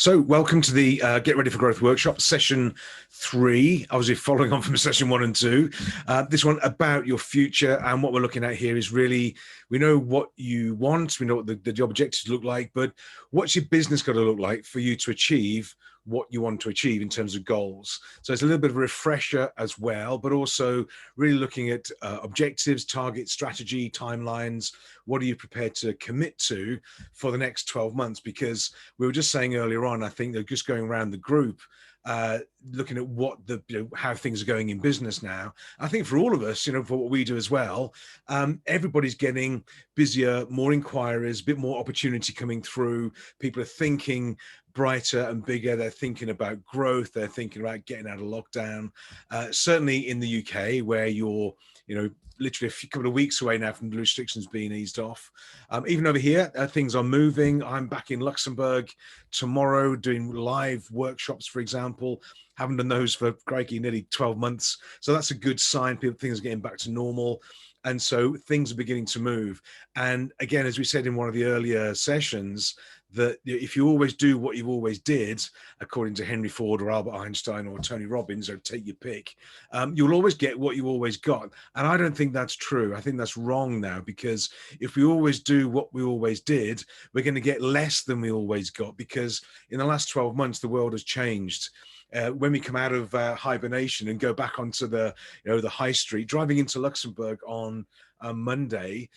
So, welcome to the Get Ready for Growth workshop, session 3. Obviously, following on from session 1 and 2. This one about your future, and what we're looking at here is really, we know what you want, we know what the job objectives look like, but what's your business got to look like for you to achieve what you want to achieve in terms of goals. So it's a little bit of a refresher as well, but also really looking at objectives, targets, strategy, timelines. What are you prepared to commit to for the next 12 months? Because we were just saying earlier on, I think they're just going around the group, looking at what how things are going in business now. I think for all of us, for what we do as well, everybody's getting busier, more inquiries, a bit more opportunity coming through. People are thinking brighter and bigger. They're thinking about growth. They're thinking about getting out of lockdown. Certainly in the UK, where you're, literally a couple of weeks away now from the restrictions being eased off. Even over here, things are moving. I'm back in Luxembourg tomorrow doing live workshops, for example. Haven't done those for, crikey, nearly 12 months. So that's a good sign. Things are getting back to normal. And so things are beginning to move. And again, as we said in one of the earlier sessions, that if you always do what you always did, according to Henry Ford or Albert Einstein or Tony Robbins, or take your pick, you'll always get what you always got. And I don't think that's true. I think that's wrong now, because if we always do what we always did, we're going to get less than we always got, because in the last 12 months, the world has changed. When we come out of hibernation and go back onto the high street, driving into Luxembourg on Monday,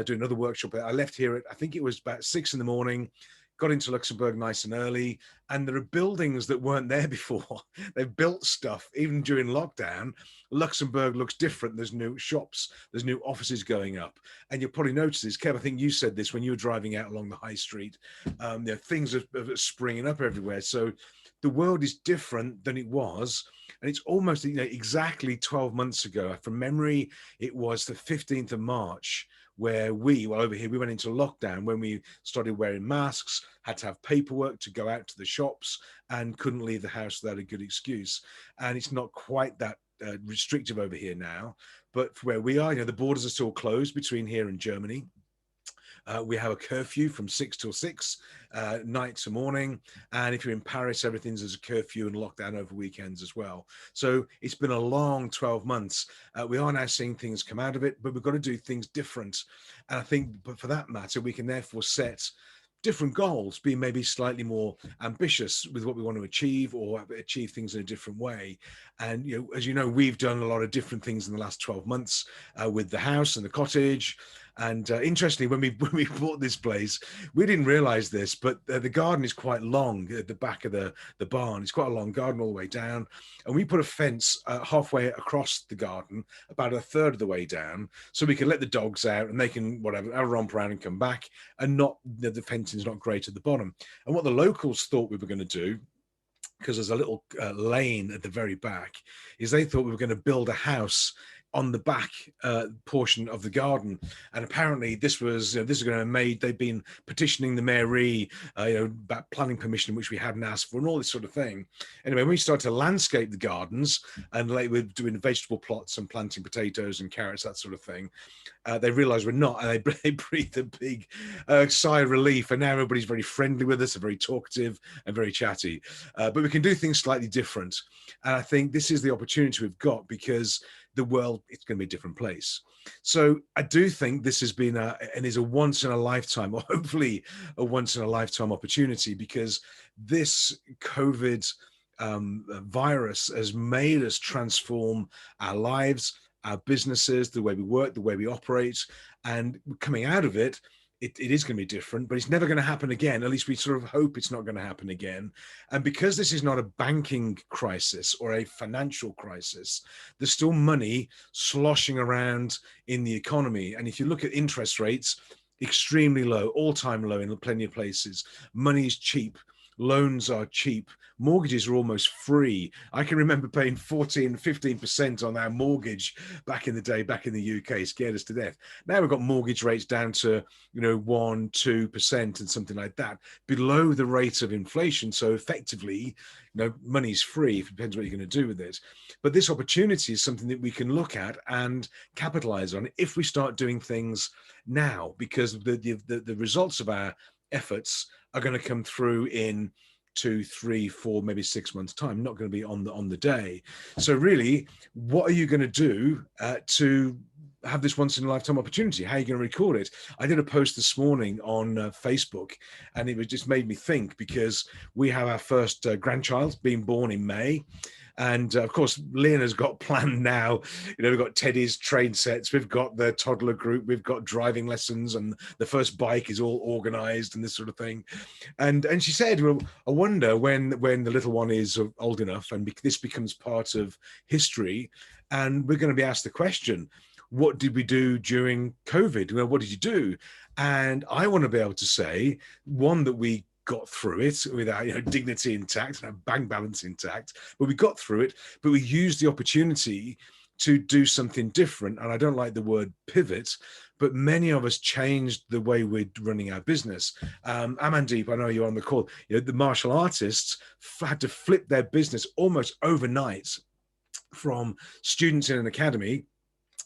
doing another workshop. I left here at, I think it was about 6 in the morning, got into Luxembourg nice and early, and there are buildings that weren't there before. They've built stuff even during lockdown. Luxembourg looks different. There's new shops, there's new offices going up, and you'll probably notice this, Kev, I think you said this when you were driving out along the high street. Things are springing up everywhere. So the world is different than it was. And it's almost exactly 12 months ago. From memory, it was the 15th of March where over here, we went into lockdown, when we started wearing masks, had to have paperwork to go out to the shops, and couldn't leave the house without a good excuse. And it's not quite that restrictive over here now. But for where we are, the borders are still closed between here and Germany. We have a curfew from 6 till 6, night to morning. And if you're in Paris, everything's as a curfew and lockdown over weekends as well. So it's been a long 12 months. We are now seeing things come out of it, but we've got to do things different. And I think, but for that matter, we can therefore set different goals, be maybe slightly more ambitious with what we want to achieve, or achieve things in a different way. And, as you know, we've done a lot of different things in the last 12 months with the house and the cottage. And interestingly, when we bought this place, we didn't realize this, but the garden is quite long at the back of the barn. It's quite a long garden all the way down. And we put a fence halfway across the garden, about a third of the way down, so we can let the dogs out and they can, romp around and come back, and not the fencing's not great at the bottom. And what the locals thought we were going to do, because there's a little lane at the very back, is they thought we were going to build a house on the back portion of the garden. And apparently this is going to be made. They've been petitioning the mairie, about planning permission, which we hadn't asked for, and all this sort of thing. Anyway, when we started to landscape the gardens, and we're doing vegetable plots and planting potatoes and carrots, that sort of thing, they realized we're not, and they breathed a big sigh of relief. And now everybody's very friendly with us, are very talkative and very chatty. But we can do things slightly different. And I think this is the opportunity we've got, because the world, it's going to be a different place. So I do think this has been and is a once in a lifetime, or hopefully a once in a lifetime opportunity, because this COVID virus has made us transform our lives, our businesses, the way we work, the way we operate. And coming out of it, it is going to be different, but it's never going to happen again. At least we sort of hope it's not going to happen again. And because this is not a banking crisis or a financial crisis, there's still money sloshing around in the economy. And if you look at interest rates, extremely low, all-time low in plenty of places. Money is cheap. Loans are cheap. Mortgages are almost free. I can remember paying 14, 15% on our mortgage back in the day, back in the UK, scared us to death. Now we've got mortgage rates down to, 1, 2% and something like that, below the rate of inflation. So effectively, money's free. It depends what you're going to do with it. But this opportunity is something that we can look at and capitalize on if we start doing things now, because the results of our efforts are going to come through in 2, 3, 4, maybe 6 months time, not going to be on the day. So really, what are you going to do to have this once in a lifetime opportunity? How are you going to record it? I did a post this morning on Facebook, and it was just made me think, because we have our first grandchild being born in May. And of course, Lena's got planned now. We've got Teddy's train sets, we've got the toddler group, we've got driving lessons, and the first bike is all organized and this sort of thing. And she said, well, I wonder when the little one is old enough and this becomes part of history, and we're going to be asked the question, what did we do during COVID? Well, what did you do? And I want to be able to say, one, that we got through it with our dignity intact and our bank balance intact, but we got through it, but we used the opportunity to do something different. And I don't like the word pivot, but many of us changed the way we're running our business. Amandeep, I know you're on the call. The martial artists had to flip their business almost overnight from students in an academy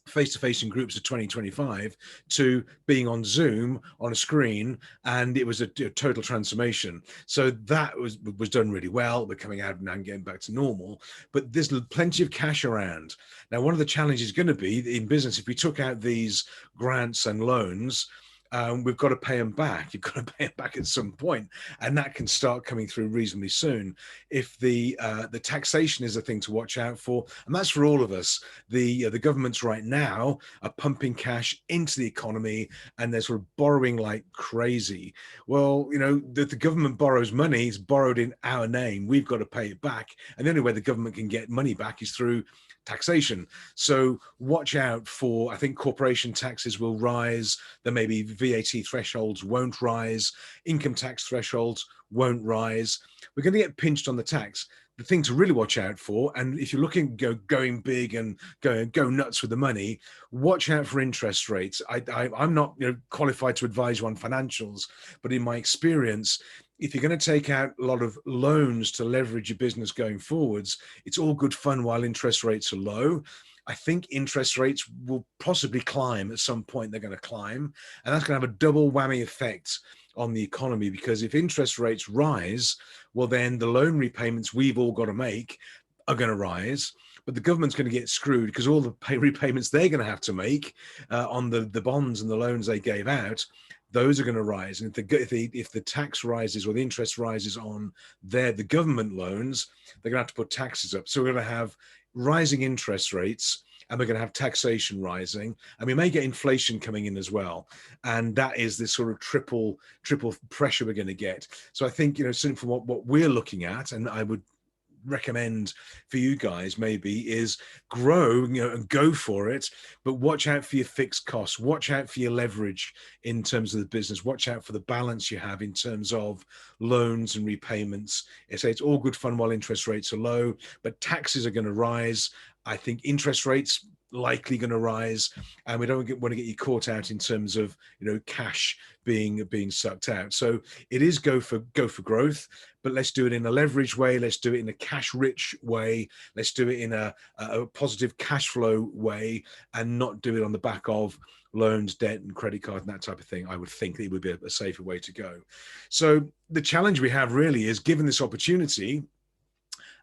face-to-face in groups of 20-25 to being on Zoom on a screen, and it was a total transformation. So that was done really well. We're coming out now and getting back to normal, but there's plenty of cash around. Now, one of the challenges is going to be in business, if we took out these grants and loans, we've got to pay them back. You've got to pay them back at some point, and that can start coming through reasonably soon. If the taxation is a thing to watch out for, and that's for all of us. The governments right now are pumping cash into the economy, and they're sort of borrowing like crazy. Well, the government borrows money, it's borrowed in our name. We've got to pay it back, and the only way the government can get money back is through taxation. So watch out for, I think corporation taxes will rise. There may be VAT thresholds won't rise. Income tax thresholds won't rise. We're going to get pinched on the tax. The thing to really watch out for, and if you're looking going big and go nuts with the money, watch out for interest rates. I'm not qualified to advise you on financials, but in my experience, if you're going to take out a lot of loans to leverage your business going forwards, it's all good fun while interest rates are low. I think interest rates will possibly climb at some point. They're going to climb, and that's going to have a double whammy effect on the economy, because if interest rates rise, well, then the loan repayments we've all got to make are going to rise, but the government's going to get screwed because all the repayments they're going to have to make on the bonds and the loans they gave out, those are going to rise. And if the tax rises or the interest rises on the government loans, they're going to have to put taxes up. So we're going to have rising interest rates, and we're going to have taxation rising, and we may get inflation coming in as well. And that is this sort of triple pressure we're going to get. So I think, something from what we're looking at, and I would recommend for you guys maybe, is grow, and go for it, but watch out for your fixed costs, watch out for your leverage in terms of the business, watch out for the balance you have in terms of loans and repayments. It's all good fun while interest rates are low, but taxes are going to rise. I think interest rates likely going to rise, and we don't want to get you caught out in terms of cash being sucked out. So it is go for growth, but let's do it in a leveraged way, let's do it in a cash rich way, let's do it in a positive cash flow way, and not do it on the back of loans, debt and credit card and that type of thing. I would think it would be a safer way to go. So the challenge we have really is, given this opportunity,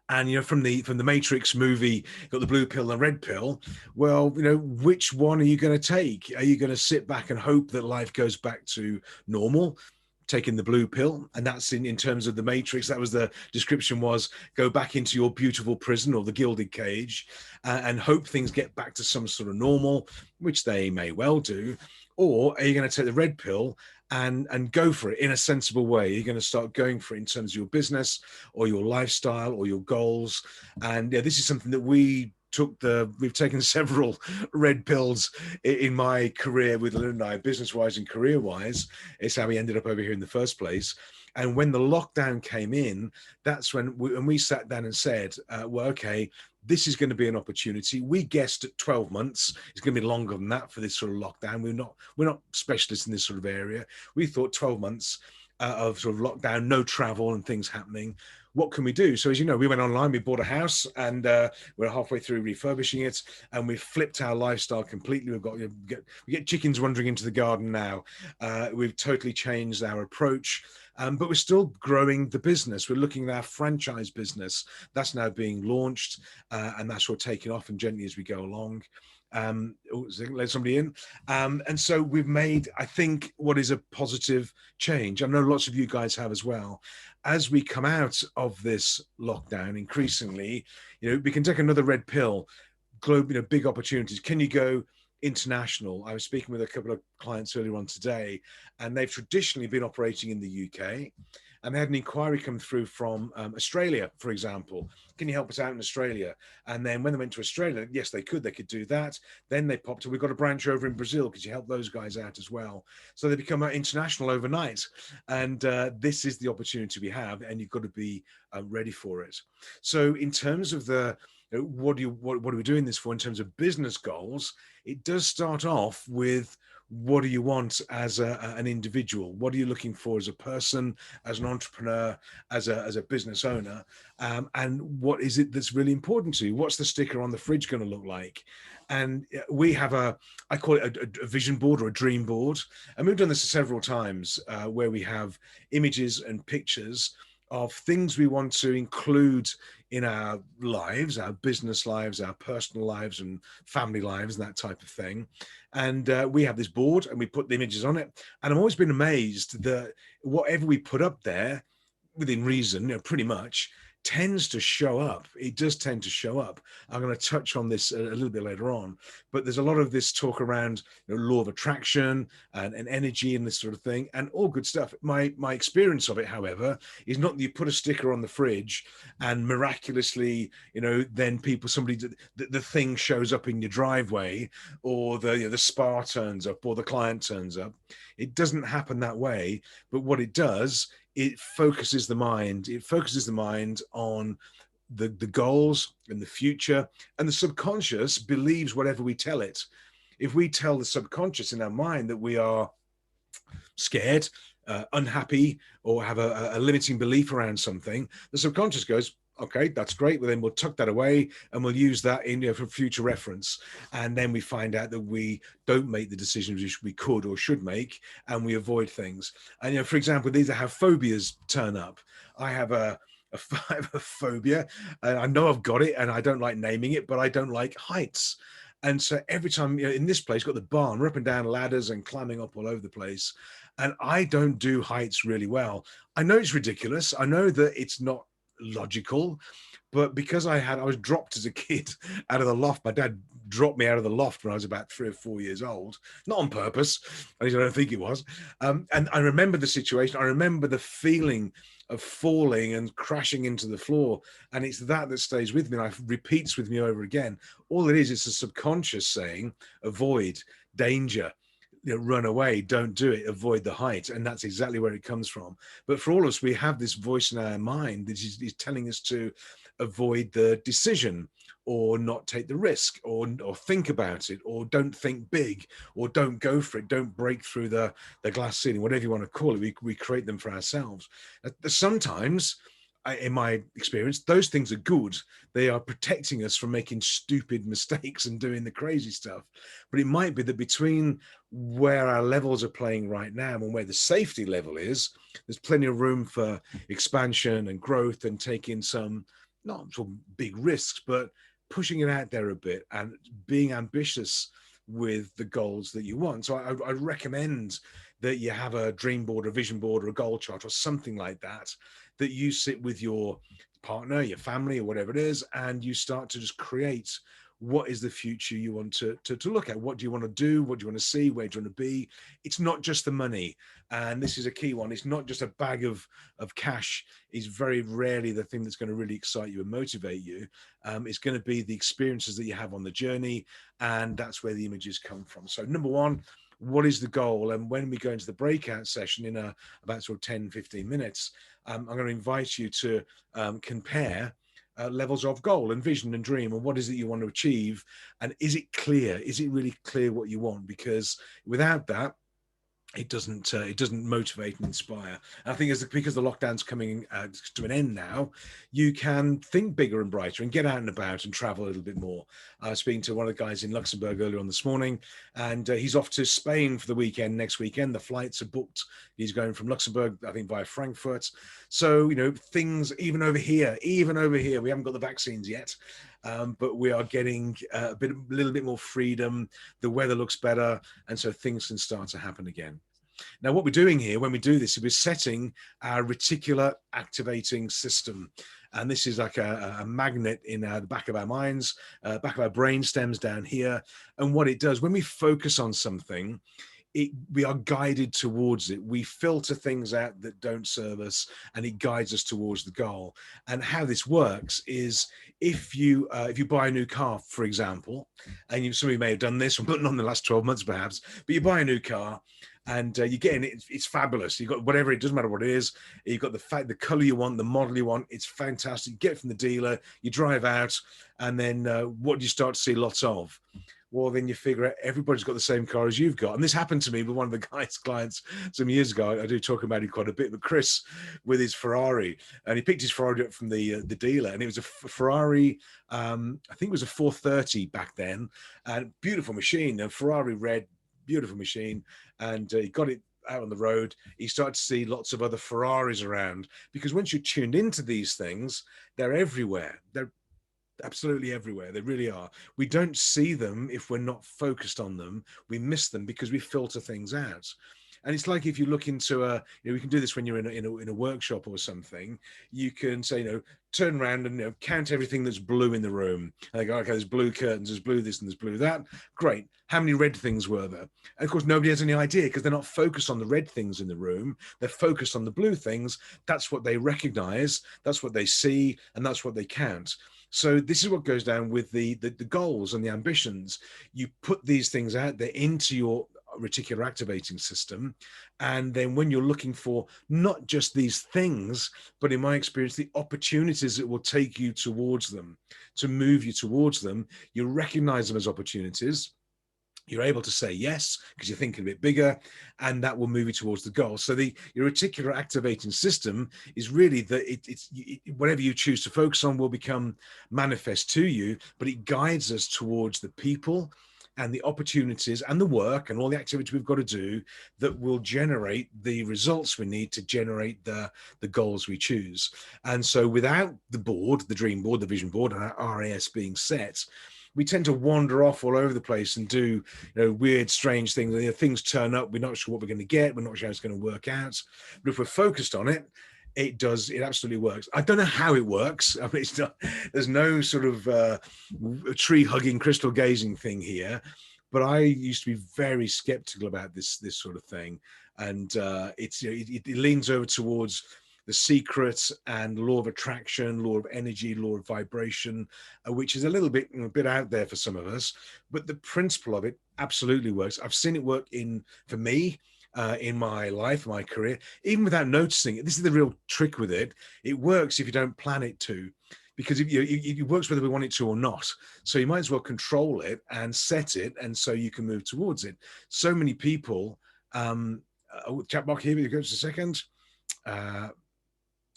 and from the Matrix movie, got the blue pill and the red pill. Well, which one are you going to take? Are you going to sit back and hope that life goes back to normal, taking the blue pill? And that's in terms of the Matrix, that was the description, was go back into your beautiful prison or the gilded cage and hope things get back to some sort of normal, which they may well do. Or are you going to take the red pill and go for it in a sensible way? You're going to start going for it in terms of your business or your lifestyle or your goals. And this is something that we've taken several red pills in my career with Linda, business-wise and career-wise. It's how we ended up over here in the first place. And when the lockdown came in, that's when we sat down and said, well, okay, this is going to be an opportunity. We guessed at 12 months. It's going to be longer than that for this sort of lockdown. We're not specialists in this sort of area. We thought 12 months. of sort of lockdown, no travel and things happening. What can we do? So as you know, we went online, we bought a house, and we're halfway through refurbishing it, and we've flipped our lifestyle completely. We've got, we get chickens wandering into the garden now. We've totally changed our approach. But we're still growing the business. We're looking at our franchise business. That's now being launched, and that's sort of taking off and gently as we go along. Let somebody in. And so we've made, I think, what is a positive change. I know lots of you guys have as well. As we come out of this lockdown, increasingly, we can take another red pill. Big opportunities. Can you go international? I was speaking with a couple of clients earlier on today, and they've traditionally been operating in the UK, and they had an inquiry come through from Australia, for example. Can you help us out in Australia? And then when they went to Australia, yes, they could do that. Then they popped, we've got a branch over in Brazil. Could you help those guys out as well? So they become international overnight. And this is the opportunity we have, and you've got to be ready for it. So in terms of what are we doing this for in terms of business goals, it does start off with, what do you want as an individual? What are you looking for as a person, as an entrepreneur, as a business owner? And what is it that's really important to you? What's the sticker on the fridge going to look like? And we have I call it a vision board or a dream board. And we've done this several times where we have images and pictures of things we want to include in our lives, our business lives, our personal lives and family lives, and that type of thing. And we have this board and we put the images on it. And I've always been amazed that whatever we put up there, within reason, pretty much, tends to show up. It does tend to show up. I'm going to touch on this a little bit later on, but there's a lot of this talk around law of attraction and energy and this sort of thing, and all good stuff. My experience of it, however, is not that you put a sticker on the fridge and miraculously, then the thing shows up in your driveway, or the spa turns up, or the client turns up. It doesn't happen that way. But what it does, it focuses the mind. It focuses the mind on the goals and the future, and the subconscious believes whatever we tell it. If we tell the subconscious in our mind that we are scared, unhappy, or have a limiting belief around something, the subconscious goes, okay, that's great. Well, then we'll tuck that away and we'll use that for future reference. And then we find out that we don't make the decisions which we could or should make, and we avoid things. And, for example, these are how phobias turn up. I have a phobia, and I know I've got it, and I don't like naming it, but I don't like heights. And so every time, in this place, got the barn, we're up and down ladders and climbing up all over the place. And I don't do heights really well. I know it's ridiculous. I know that it's not logical, but because I was dropped as a kid out of the loft. My dad dropped me out of the loft when I was about 3 or 4 years old, not on purpose. At least I don't think it was. And I remember the situation. I remember the feeling of falling and crashing into the floor, and it's that stays with me, and it repeats with me over again. All it is, it's a subconscious saying, avoid, danger, run away, don't do it, avoid the height. And that's exactly where it comes from. But for all of us, we have this voice in our mind that is telling us to avoid the decision, or not take the risk, or think about it, or don't think big, or don't go for it, don't break through the glass ceiling, whatever you want to call it. We create them for ourselves. Sometimes, in my experience, those things are good. They are protecting us from making stupid mistakes and doing the crazy stuff. But it might be that between where our levels are playing right now and where the safety level is, there's plenty of room for expansion and growth, and taking some, not sort of big risks, but pushing it out there a bit and being ambitious with the goals that you want. So I recommend that you have a dream board, a vision board, or a goal chart, or something like that you sit with your partner, your family, or whatever it is, and you start to just create what is the future you want to look at. What do you want to do? What do you want to see? Where do you want to be? It's not just the money. And this is a key one. It's not just a bag of cash. Is very rarely the thing that's going to really excite you and motivate you. It's going to be the experiences that you have on the journey. And that's where the images come from. So number one, what is the goal? And when we go into the breakout session in about sort of 10, 15 minutes, I'm going to invite you to compare levels of goal and vision and dream, and what is it you want to achieve, and is it clear? Is it really clear what you want? Because without that, it doesn't motivate and inspire. And I think because the lockdown's coming to an end now, you can think bigger and brighter and get out and about and travel a little bit more. I was speaking to one of the guys in Luxembourg earlier on this morning, and he's off to Spain for the weekend, next weekend. The flights are booked. He's going from Luxembourg, I think, via Frankfurt. So, things even over here, we haven't got the vaccines yet. But we are getting a little bit more freedom. The weather looks better, and so things can start to happen again. Now, what we're doing here when we do this is we're setting our reticular activating system. And this is like a magnet in the back of our minds, back of our brain stems down here. And what it does, when we focus on something, we are guided towards it. We filter things out that don't serve us, and it guides us towards the goal. And how this works is if you buy a new car, for example, and some of you may have done this, but not in the last 12 months perhaps, but you buy a new car and you get in it, it's fabulous. You've got whatever, it doesn't matter what it is. You've got the color you want, the model you want. It's fantastic. You get it from the dealer, you drive out, and then what do you start to see lots of? Well, then you figure out everybody's got the same car as you've got. And this happened to me with one of the guy's clients some years ago. I do talk about it quite a bit, but Chris with his Ferrari, and he picked his Ferrari up from the dealer, and it was a Ferrari, I think it was a 430 back then, and beautiful machine, a Ferrari red, beautiful machine. And he got it out on the road. He started to see lots of other Ferraris around, because once you're tuned into these things, they're everywhere. They're absolutely everywhere. They really are. We don't see them if we're not focused on them. We miss them because we filter things out. And it's like if you look into we can do this when you're in a workshop or something. You can say, turn around and count everything that's blue in the room. And they go, okay, there's blue curtains, there's blue this and there's blue that. Great. How many red things were there? And of course, nobody has any idea because they're not focused on the red things in the room. They're focused on the blue things. That's what they recognize. That's what they see. And that's what they count. So this is what goes down with the goals and the ambitions. You put these things out there into your reticular activating system, and then when you're looking for not just these things, but in my experience, the opportunities that will take you towards them, to move you towards them, you recognize them as opportunities. You're able to say yes because you're thinking a bit bigger, and that will move you towards the goal. So your reticular activating system is really whatever you choose to focus on will become manifest to you, but it guides us towards the people and the opportunities and the work and all the activity we've got to do that will generate the results we need to generate the goals we choose. And so without the board, the dream board, the vision board, and our RAS being set, we tend to wander off all over the place and do weird, strange things. Things turn up, we're not sure what we're going to get, we're not sure how it's going to work out. But if we're focused on it, it absolutely works. I don't know how it works. I mean, there's no sort of tree hugging, crystal gazing thing here, but I used to be very skeptical about this sort of thing. And it leans over towards The Secret and law of attraction, law of energy, law of vibration, which is a little bit out there for some of us, but the principle of it absolutely works. I've seen it work for me. In my life, my career, even without noticing it. This is the real trick with it. It works if you don't plan it to, because it works whether we want it to or not. So you might as well control it and set it, and so you can move towards it. So many people, chat box here, go just a second.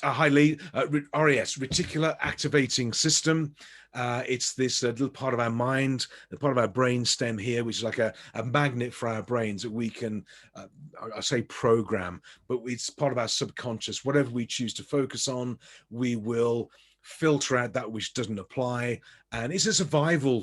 Hi Lee, RAS, reticular activating system. It's this little part of our mind, the part of our brain stem here, which is like a magnet for our brains that we can, I say program, but it's part of our subconscious. Whatever we choose to focus on, we will filter out that which doesn't apply. And it's a survival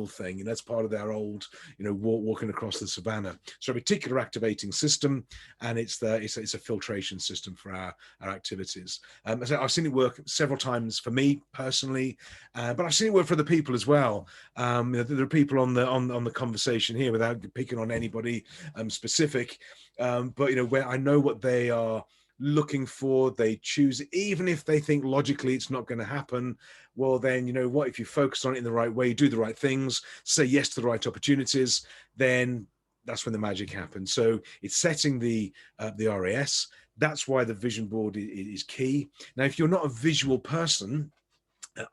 thing, and that's part of our old walking across the savannah. So a reticular activating system, and it's a filtration system for our activities. So I've seen it work several times for me personally, but I've seen it work for other people as well. There are people on the conversation here, without picking on anybody specific, but where I know what they are looking for, they choose, even if they think logically it's not going to happen. Well, then what, if you focus on it in the right way, do the right things, say yes to the right opportunities, then that's when the magic happens. So it's setting the RAS. That's why the vision board is key. Now, if you're not a visual person,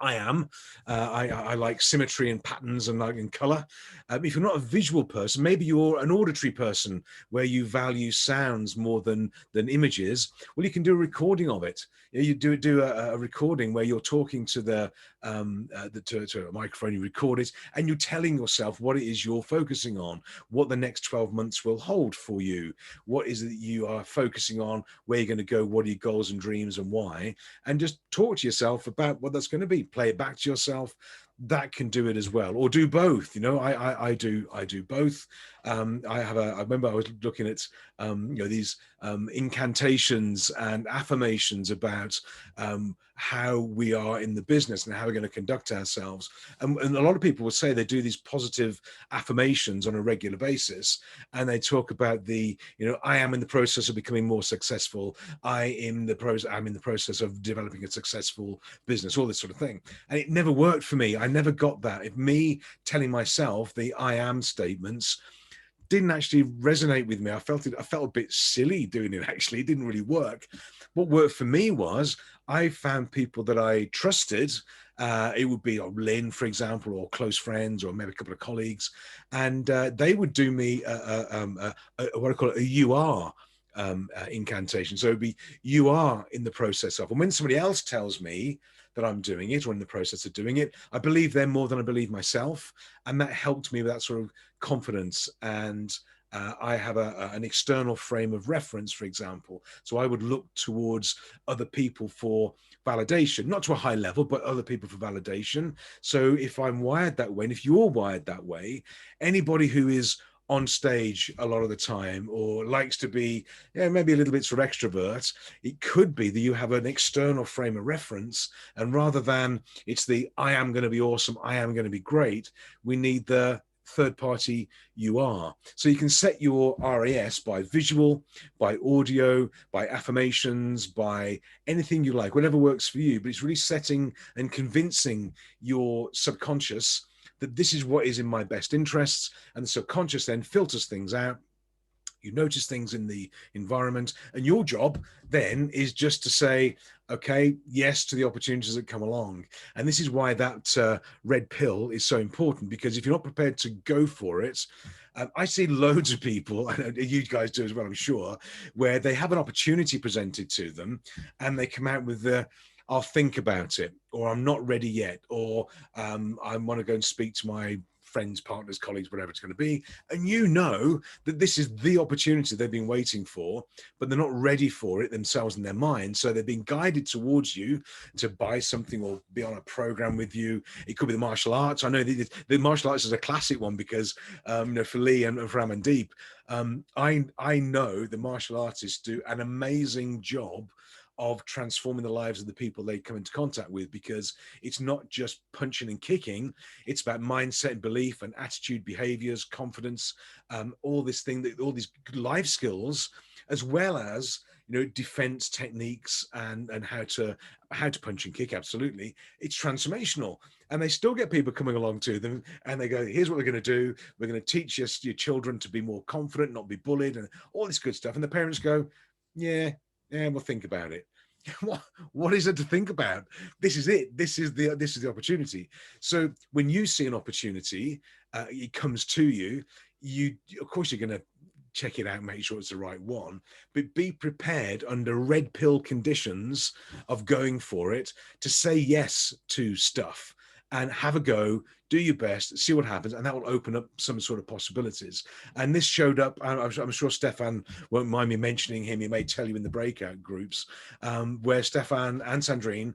I am. I like symmetry and patterns and like in color. If you're not a visual person, maybe you're an auditory person where you value sounds more than images. Well, you can do a recording of it. You do a recording where you're talking to to a microphone. You record it, and you're telling yourself what it is you're focusing on, what the next 12 months will hold for you, what is it that you are focusing on, where you're going to go, what are your goals and dreams, and why, and just talk to yourself about what that's going to be. Play it back to yourself. That can do it as well, or do both. I do both. I remember I was looking at these incantations and affirmations about how we are in the business and how we're going to conduct ourselves. And a lot of people will say they do these positive affirmations on a regular basis, and they talk about I am in the process of becoming more successful. I'm in the process of developing a successful business, all this sort of thing. And it never worked for me. I never got that. If me telling myself the I am statements didn't actually resonate with me. I felt a bit silly doing it. Actually, it didn't really work. What worked for me was I found people that I trusted. It would be Lynn, for example, or close friends, or maybe a couple of colleagues, and they would do me what I call a UR incantation. So it'd be, you are in the process of, and when somebody else tells me that I'm doing it or in the process of doing it, I believe them more than I believe myself. And that helped me with that sort of confidence. And I have an external frame of reference, for example. So I would look towards other people for validation, not to a high level, but other people for validation. So if I'm wired that way, and if you're wired that way, anybody who is on stage a lot of the time or likes to be maybe a little bit sort of extrovert, it could be that you have an external frame of reference, and rather than it's the I am going to be awesome, I am going to be great, we need the third party you are. So you can set your RAS by visual, by audio, by affirmations, by anything you like, whatever works for you, but it's really setting and convincing your subconscious that this is what is in my best interests, and the subconscious then filters things out. You notice things in the environment, and your job then is just to say, okay, yes to the opportunities that come along. And this is why that red pill is so important, because if you're not prepared to go for it, I see loads of people, and you guys do as well, I'm sure, where they have an opportunity presented to them and they come out with the, I'll think about it, or I'm not ready yet, or I want to go and speak to my friends, partners, colleagues, whatever it's going to be. And you know that this is the opportunity they've been waiting for, but they're not ready for it themselves in their mind. So they're being guided towards you to buy something or be on a program with you. It could be the martial arts. I know the martial arts is a classic one because for Lee and for Amandeep, I know the martial artists do an amazing job of transforming the lives of the people they come into contact with, because it's not just punching and kicking, it's about mindset and belief and attitude, behaviors, confidence, all this thing, all these life skills, as well as defense techniques and how to punch and kick. Absolutely, it's transformational. And they still get people coming along to them and they go, here's what we're going to do, we're going to teach your children to be more confident, not be bullied, and all this good stuff. And the parents go, yeah, we'll think about it. What is it to think about? This is it. This is the opportunity. So when you see an opportunity, it comes to you. You of course you're going to check it out, make sure it's the right one, but be prepared under red pill conditions of going for it to say yes to stuff and have a go, do your best, see what happens, and that will open up some sort of possibilities. And this showed up, I'm sure Stefan won't mind me mentioning him, he may tell you in the breakout groups, where Stefan and Sandrine,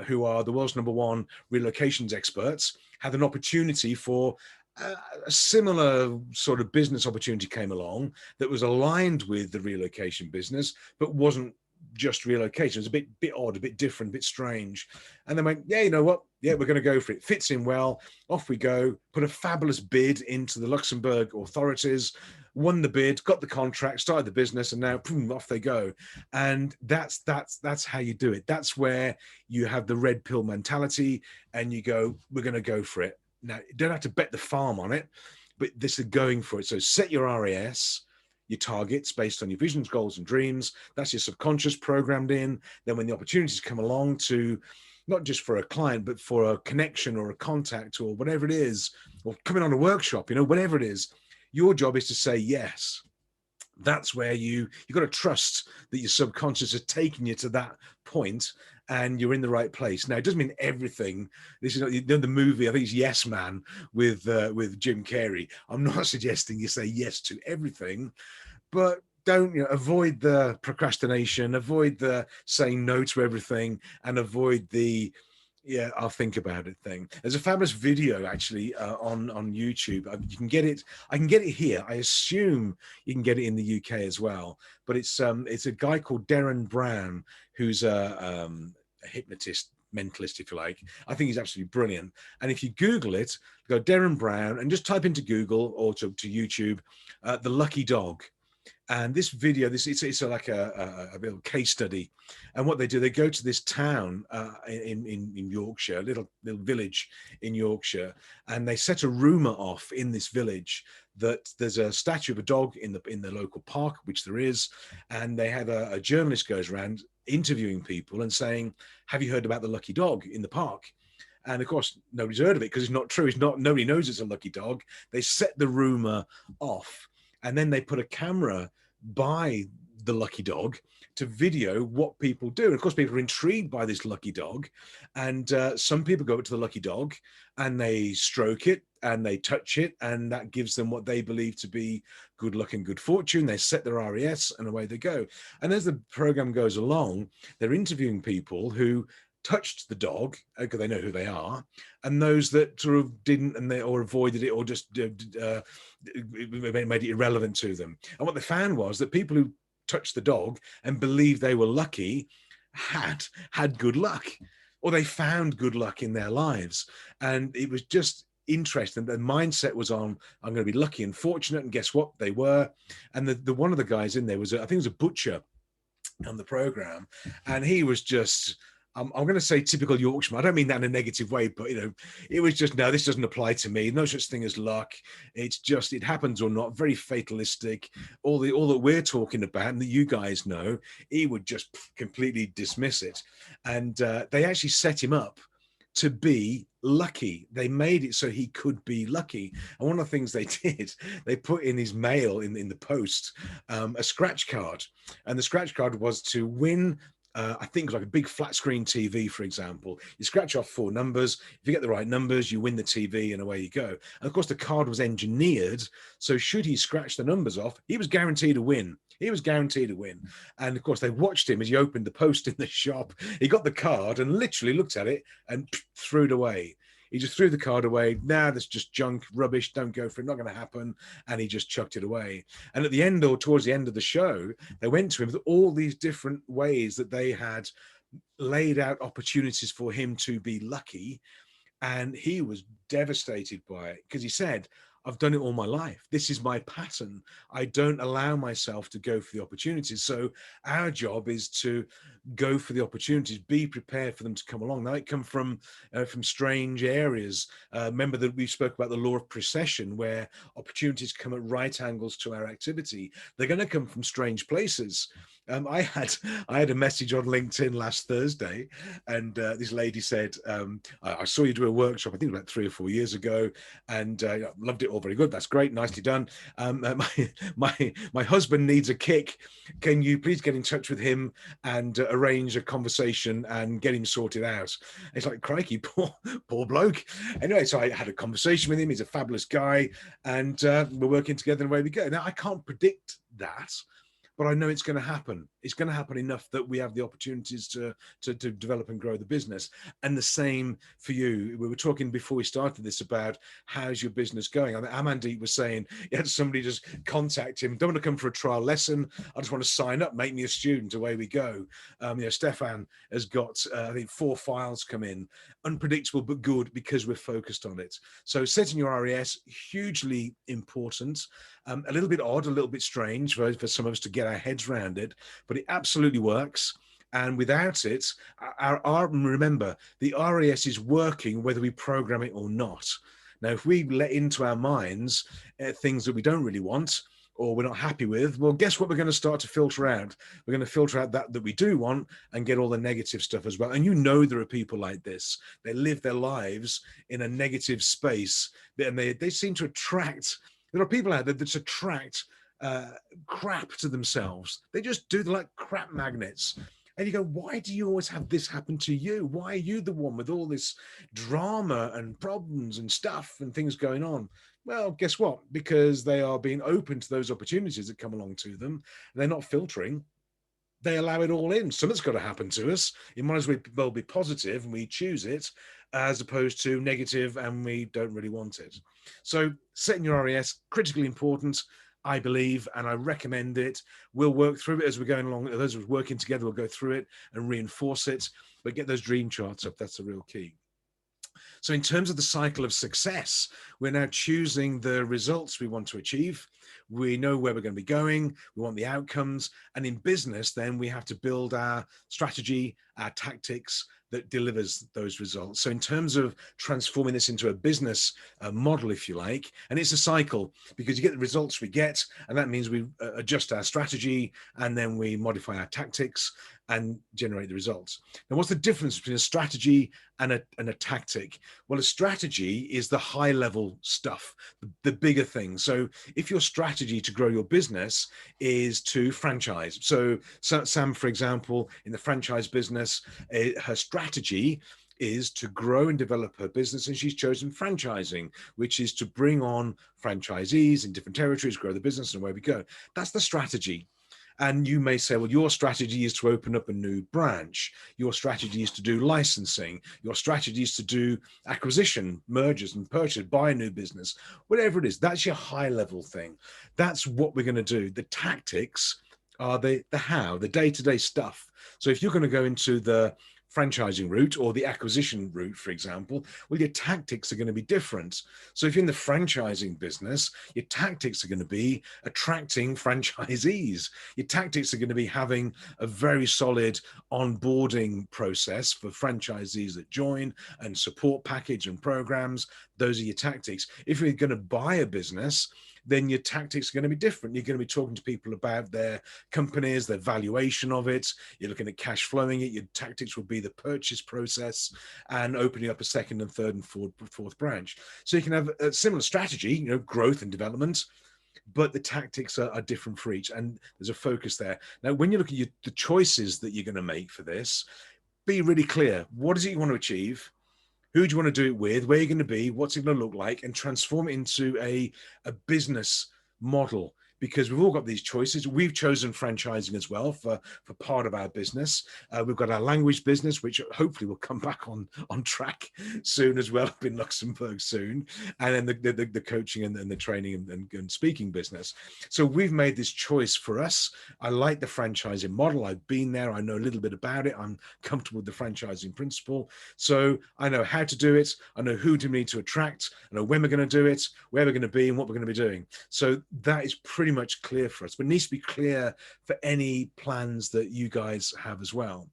who are the world's #1 relocations experts, had an opportunity for a similar sort of business opportunity came along that was aligned with the relocation business, but wasn't just relocation. It was a bit odd, a bit different, a bit strange. And they went, yeah, you know what? Yeah, we're going to go for it. Fits in well. Off we go. Put a fabulous bid into the Luxembourg authorities, won the bid, got the contract, started the business, and now boom, off they go. And that's how you do it. That's where you have the red pill mentality and you go, we're going to go for it. Now, you don't have to bet the farm on it, but this is going for it. So set your RAS, your targets based on your visions, goals, and dreams. That's your subconscious programmed in. Then when the opportunities come along to not just for a client, but for a connection or a contact or whatever it is, or coming on a workshop, whatever it is, your job is to say yes. That's where you've got to trust that your subconscious is taking you to that point and you're in the right place. Now, it doesn't mean everything. This is the movie, I think it's Yes Man with Jim Carrey. I'm not suggesting you say yes to everything, but don't avoid the procrastination, avoid the saying no to everything, and avoid the I'll think about it thing. There's a fabulous video actually on YouTube. You can get it. I can get it here. I assume you can get it in the UK as well. But it's a guy called Darren Brown, who's a hypnotist, mentalist, if you like. I think he's absolutely brilliant. And if you Google it, go Darren Brown and just type into Google or to YouTube, the Lucky Dog. And this video, it's like a little case study. And what they do, they go to this town in Yorkshire, a little village in Yorkshire, and they set a rumor off in this village that there's a statue of a dog in the local park, which there is, and they have a journalist goes around interviewing people and saying, "Have you heard about the lucky dog in the park?" And of course, nobody's heard of it because it's not true. Nobody knows it's a lucky dog. They set the rumor off. And then they put a camera by the lucky dog to video what people do. And of course, people are intrigued by this lucky dog. And some people go up to the lucky dog and they stroke it and they touch it. And that gives them what they believe to be good luck and good fortune. They set their RES and away they go. And as the program goes along, they're interviewing people who touched the dog because they know who they are, and those that sort of didn't or avoided it or just made it irrelevant to them. And what they found was that people who touched the dog and believed they were lucky had good luck, or they found good luck in their lives. And it was just interesting. The mindset was on, I'm going to be lucky and fortunate, and guess what? They were. And the one of the guys in there was, I think it was a butcher on the program, and he was just, I'm going to say typical Yorkshireman. I don't mean that in a negative way, but it was just, no, this doesn't apply to me. No such thing as luck. It's just, it happens or not. Very fatalistic. All that we're talking about and that you guys know, he would just completely dismiss it. And they actually set him up to be lucky. They made it so he could be lucky. And one of the things they did, they put in his mail in the post a scratch card, and the scratch card was to win. I think it was like a big flat screen TV, for example. You scratch off 4 numbers. If you get the right numbers, you win the TV and away you go. And of course, the card was engineered. So should he scratch the numbers off, he was guaranteed to win. He was guaranteed to win. And of course, they watched him as he opened the post in the shop. He got the card and literally looked at it and threw it away. He just threw the card away. Nah, that's just junk, rubbish. Don't go for it. Not going to happen. And he just chucked it away. And at the end, or towards the end of the show, they went to him with all these different ways that they had laid out opportunities for him to be lucky. And he was devastated by it because he said, I've done it all my life. This is my pattern. I don't allow myself to go for the opportunities. So our job is to go for the opportunities, be prepared for them to come along. They might come from strange areas. Remember that we spoke about the law of precession, where opportunities come at right angles to our activity. They're going to come from strange places. I had a message on LinkedIn last Thursday, and this lady said, I saw you do a workshop, I think about 3 or 4 years ago, and loved it all. Very good. That's great. Nicely done. My husband needs a kick. Can you please get in touch with him and arrange a conversation and get him sorted out? It's like, crikey, poor bloke. Anyway, so I had a conversation with him. He's a fabulous guy, and we're working together and away we go. Now, I can't predict that, but I know it's going to happen. It's going to happen enough that we have the opportunities to develop and grow the business. And the same for you. We were talking before we started this about how's your business going. I mean, Amandeep was saying he had somebody just contact him. Don't want to come for a trial lesson. I just want to sign up, make me a student. Away we go. Stefan has got, I think, 4 files come in. Unpredictable, but good because we're focused on it. So setting your RES, hugely important. A little bit odd, a little bit strange for some of us to get our heads around it, but it absolutely works. And without it, remember, the RES is working whether we program it or not. Now, if we let into our minds things that we don't really want, or we're not happy with, well, guess what we're going to start to filter out? We're going to filter out that we do want and get all the negative stuff as well. And you know there are people like this. They live their lives in a negative space, and they seem to attract, there are people out there that attract crap to themselves. They just do, like crap magnets. And you go, why do you always have this happen to you? Why are you the one with all this drama and problems and stuff and things going on? Well, guess what? Because they are being open to those opportunities that come along to them. They're not filtering. They allow it all in. Something's got to happen to us. It might as well be positive and we choose it, as opposed to negative and we don't really want it. So setting your RES, critically important, I believe, and I recommend it. We'll work through it as we're going along. Those of us working together will go through it and reinforce it, but get those dream charts up. That's the real key. So in terms of the cycle of success, we're now choosing the results we want to achieve. We know where we're going to be going. We want the outcomes. And in business, then we have to build our strategy, our tactics that delivers those results. So in terms of transforming this into a business model, if you like, and it's a cycle, because you get the results we get, and that means we adjust our strategy, and then we modify our tactics and generate the results. Now, what's the difference between a strategy and a tactic? Well, a strategy is the high level stuff, the bigger things. So if your strategy to grow your business is to franchise, so Sam, for example, in the franchise business, her strategy is to grow and develop her business, and she's chosen franchising, which is to bring on franchisees in different territories, grow the business, and away we go. That's the strategy. And you may say, well, your strategy is to open up a new branch. Your strategy is to do licensing. Your strategy is to do acquisition, mergers and purchase, buy a new business, whatever it is. That's your high level thing. That's what we're going to do. The tactics are the how, the day-to-day stuff. So if you're going to go into the franchising route or the acquisition route, for example, well, your tactics are going to be different. So if you're in the franchising business, your tactics are going to be attracting franchisees. Your tactics are going to be having a very solid onboarding process for franchisees that join, and support package and programs. Those are your tactics. If you're going to buy a business, then your tactics are going to be different. You're going to be talking to people about their companies, their valuation of it. You're looking at cash flowing it. Your tactics will be the purchase process and opening up a second and third and fourth branch. So you can have a similar strategy, growth and development, but the tactics are different for each, and there's a focus there. Now, when you look at the choices that you're going to make for this, be really clear. What is it you want to achieve? Who do you want to do it with? Where are you going to be? What's it going to look like? And transform it into a business model, because we've all got these choices. We've chosen franchising as well for part of our business. We've got our language business, which hopefully will come back on track soon as well, up in Luxembourg soon. And then the coaching and the training and speaking business. So we've made this choice for us. I like the franchising model. I've been there. I know a little bit about it. I'm comfortable with the franchising principle. So I know how to do it. I know who do we need to attract. I know when we're going to do it, where we're going to be, and what we're going to be doing. So that is pretty much clear for us, but it needs to be clear for any plans that you guys have as well.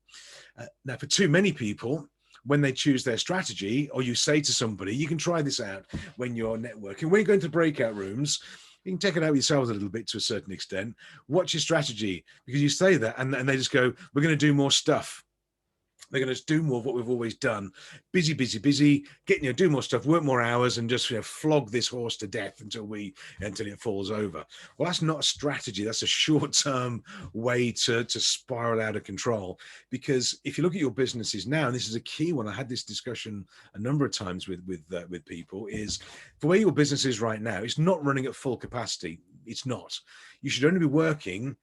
Now, for too many people, when they choose their strategy, or you say to somebody, you can try this out when you're networking, when you go into breakout rooms, you can take it out yourselves a little bit to a certain extent. What's your strategy? Because you say that and they just go, we're going to do more stuff. They're going to do more of what we've always done. Busy, do more stuff, work more hours, and just flog this horse to death until it falls over. Well, that's not a strategy. That's a short-term way to spiral out of control. Because if you look at your businesses now, and this is a key one, I had this discussion a number of times with people, is the way your business is right now, it's not running at full capacity. It's not. You should only be working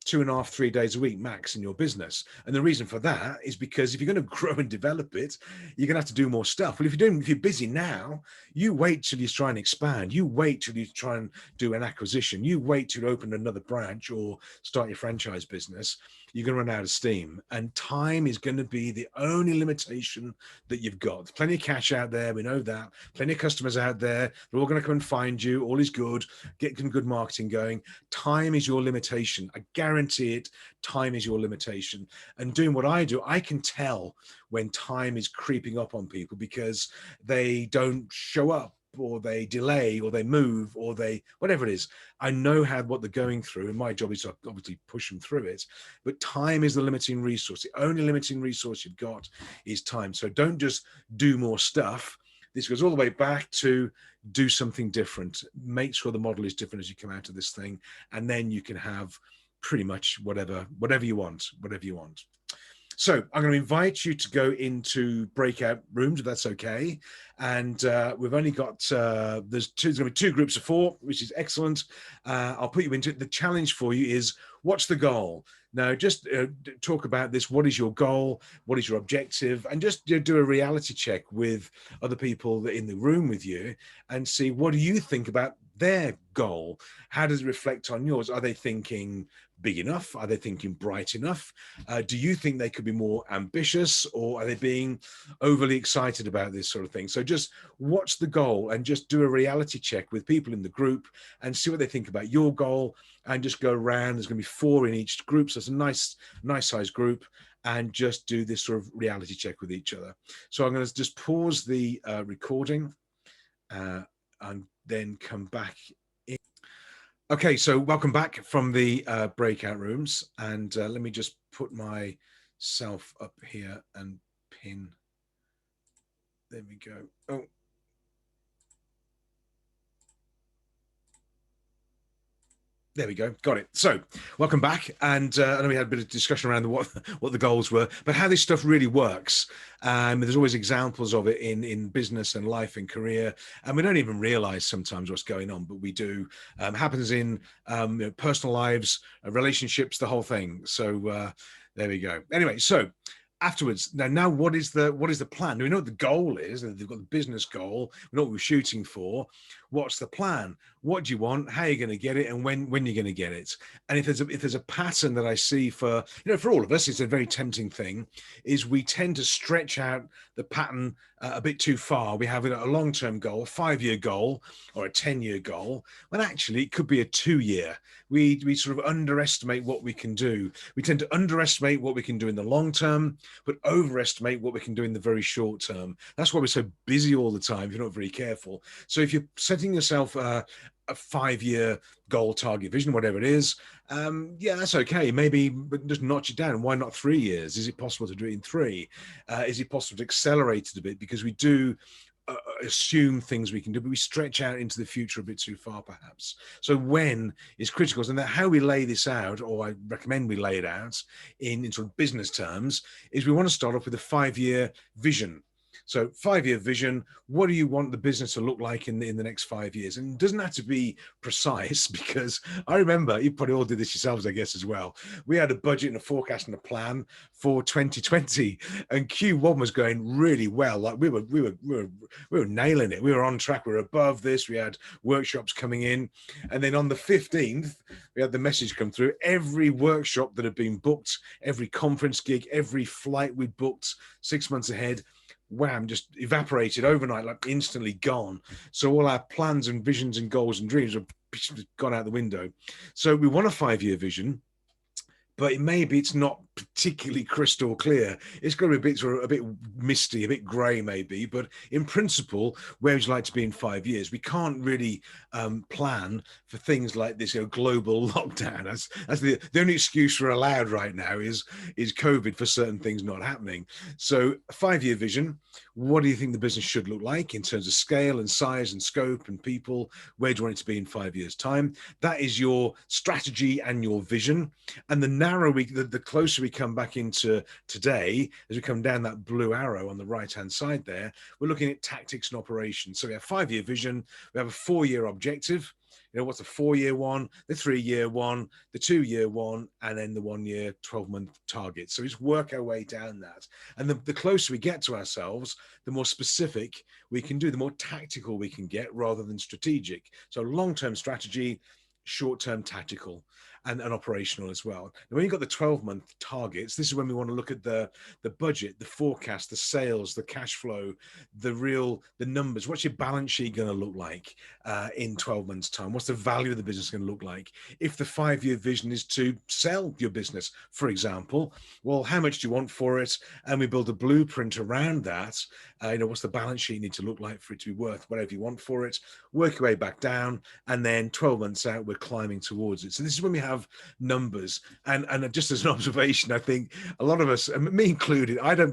2.5, 3 days a week max in your business. And the reason for that is because if you're going to grow and develop it, you're going to have to do more stuff. Well, if you're busy now, you wait till you try and expand. You wait till you try and do an acquisition. You wait till you open another branch or start your franchise business. You're going to run out of steam, and time is going to be the only limitation that you've got. There's plenty of cash out there. We know that. Plenty of customers out there. They're all going to come and find you. All is good. Get some good marketing going. Time is your limitation. I guarantee it. Time is your limitation. And doing what I do, I can tell when time is creeping up on people because they don't show up, or they delay or they move or they, whatever it is. I know what they're going through, and my job is to obviously push them through it. But time is the limiting resource. The only limiting resource you've got is time. So don't just do more stuff. This goes all the way back to do something different. Make sure the model is different as you come out of this thing, and then you can have pretty much whatever you want. So I'm going to invite you to go into breakout rooms, if that's okay. And we've only got, there's going to be 2 groups of 4, which is excellent. I'll put you into it. The challenge for you is, what's the goal? Now, just talk about this. What is your goal? What is your objective? And just do a reality check with other people that are in the room with you and see, what do you think about their goal? How does it reflect on yours? Are they thinking big enough? Are they thinking bright enough? Do you think they could be more ambitious, or are they being overly excited about this sort of thing? So just watch the goal and just do a reality check with people in the group and see what they think about your goal, and just go around. There's going to be 4 in each group, so it's a nice size group, and just do this sort of reality check with each other. So I'm going to just pause the recording and then come back in. Okay, so welcome back from the breakout rooms, and let me just put myself up here and pin. There we go. Oh. There we go. Got it. So welcome back. And I know we had a bit of discussion around what the goals were, but how this stuff really works. There's always examples of it in business and life and career. And we don't even realize sometimes what's going on, but we do. Happens in personal lives, relationships, the whole thing. So there we go. Anyway, so afterwards, now what is the plan? We know what the goal is. They've got the business goal. We know what we're shooting for. What's the plan? What do you want? How are you going to get it? And when you're going to get it? And if there's a pattern that I see for all of us, it's a very tempting thing, is we tend to stretch out the pattern a bit too far. We have a long-term goal, a 5-year goal, or a 10-year goal, when actually it could be a 2-year. We sort of underestimate what we can do. We tend to underestimate what we can do in the long term, but overestimate what we can do in the very short term. That's why we're so busy all the time if you're not very careful. So if you're setting yourself a 5-year goal, target, vision, whatever it is, yeah, that's okay. Maybe, but just notch it down. Why not 3 years? Is it possible to do it in 3? Is it possible to accelerate it a bit? Because we do assume things we can do, but we stretch out into the future a bit too far, perhaps. So when is critical, and that how we lay this out, or I recommend we lay it out in sort of business terms, is we want to start off with a 5-year vision. So 5-year vision, what do you want the business to look like in the next 5 years? And it doesn't have to be precise, because I remember, you probably all did this yourselves, I guess, as well. We had a budget and a forecast and a plan for 2020, and Q1 was going really well. Like we were nailing it. We were on track. We were above this. We had workshops coming in. And then on the 15th, we had the message come through. Every workshop that had been booked, every conference gig, every flight we booked 6 months ahead, wham, just evaporated overnight, like instantly gone. So all our plans and visions and goals and dreams have gone out the window. So we want a 5-year vision, but it's not particularly crystal clear. It's going to be a bit misty, a bit grey maybe, but in principle, where would you like to be in 5 years? We can't really plan for things like this, global lockdown. That's the only excuse we're allowed right now is COVID for certain things not happening. So a 5-year vision, what do you think the business should look like in terms of scale and size and scope and people? Where do you want it to be in 5 years' time? That is your strategy and your vision. And the closer we come back into today, as we come down that blue arrow on the right-hand side there, we're looking at tactics and operations. So we have 5-year vision, we have a 4-year objective. What's the 4-year one, the 3-year one, the 2-year one, and then the 1-year, 12-month target. So just work our way down that. And the closer we get to ourselves, the more specific we can do, the more tactical we can get rather than strategic. So long-term strategy, short-term tactical. and operational as well. Now, when you've got the 12-month targets, this is when we want to look at the budget, the forecast, the sales, the cash flow, the numbers. What's your balance sheet going to look like in 12 months' time? What's the value of the business going to look like? If the 5-year vision is to sell your business, for example, well, how much do you want for it? And we build a blueprint around that. What's the balance sheet need to look like for it to be worth whatever you want for it? Work your way back down, and then 12 months out, we're climbing towards it. So this is when we have numbers. And just as an observation, I think a lot of us, and me included, I don't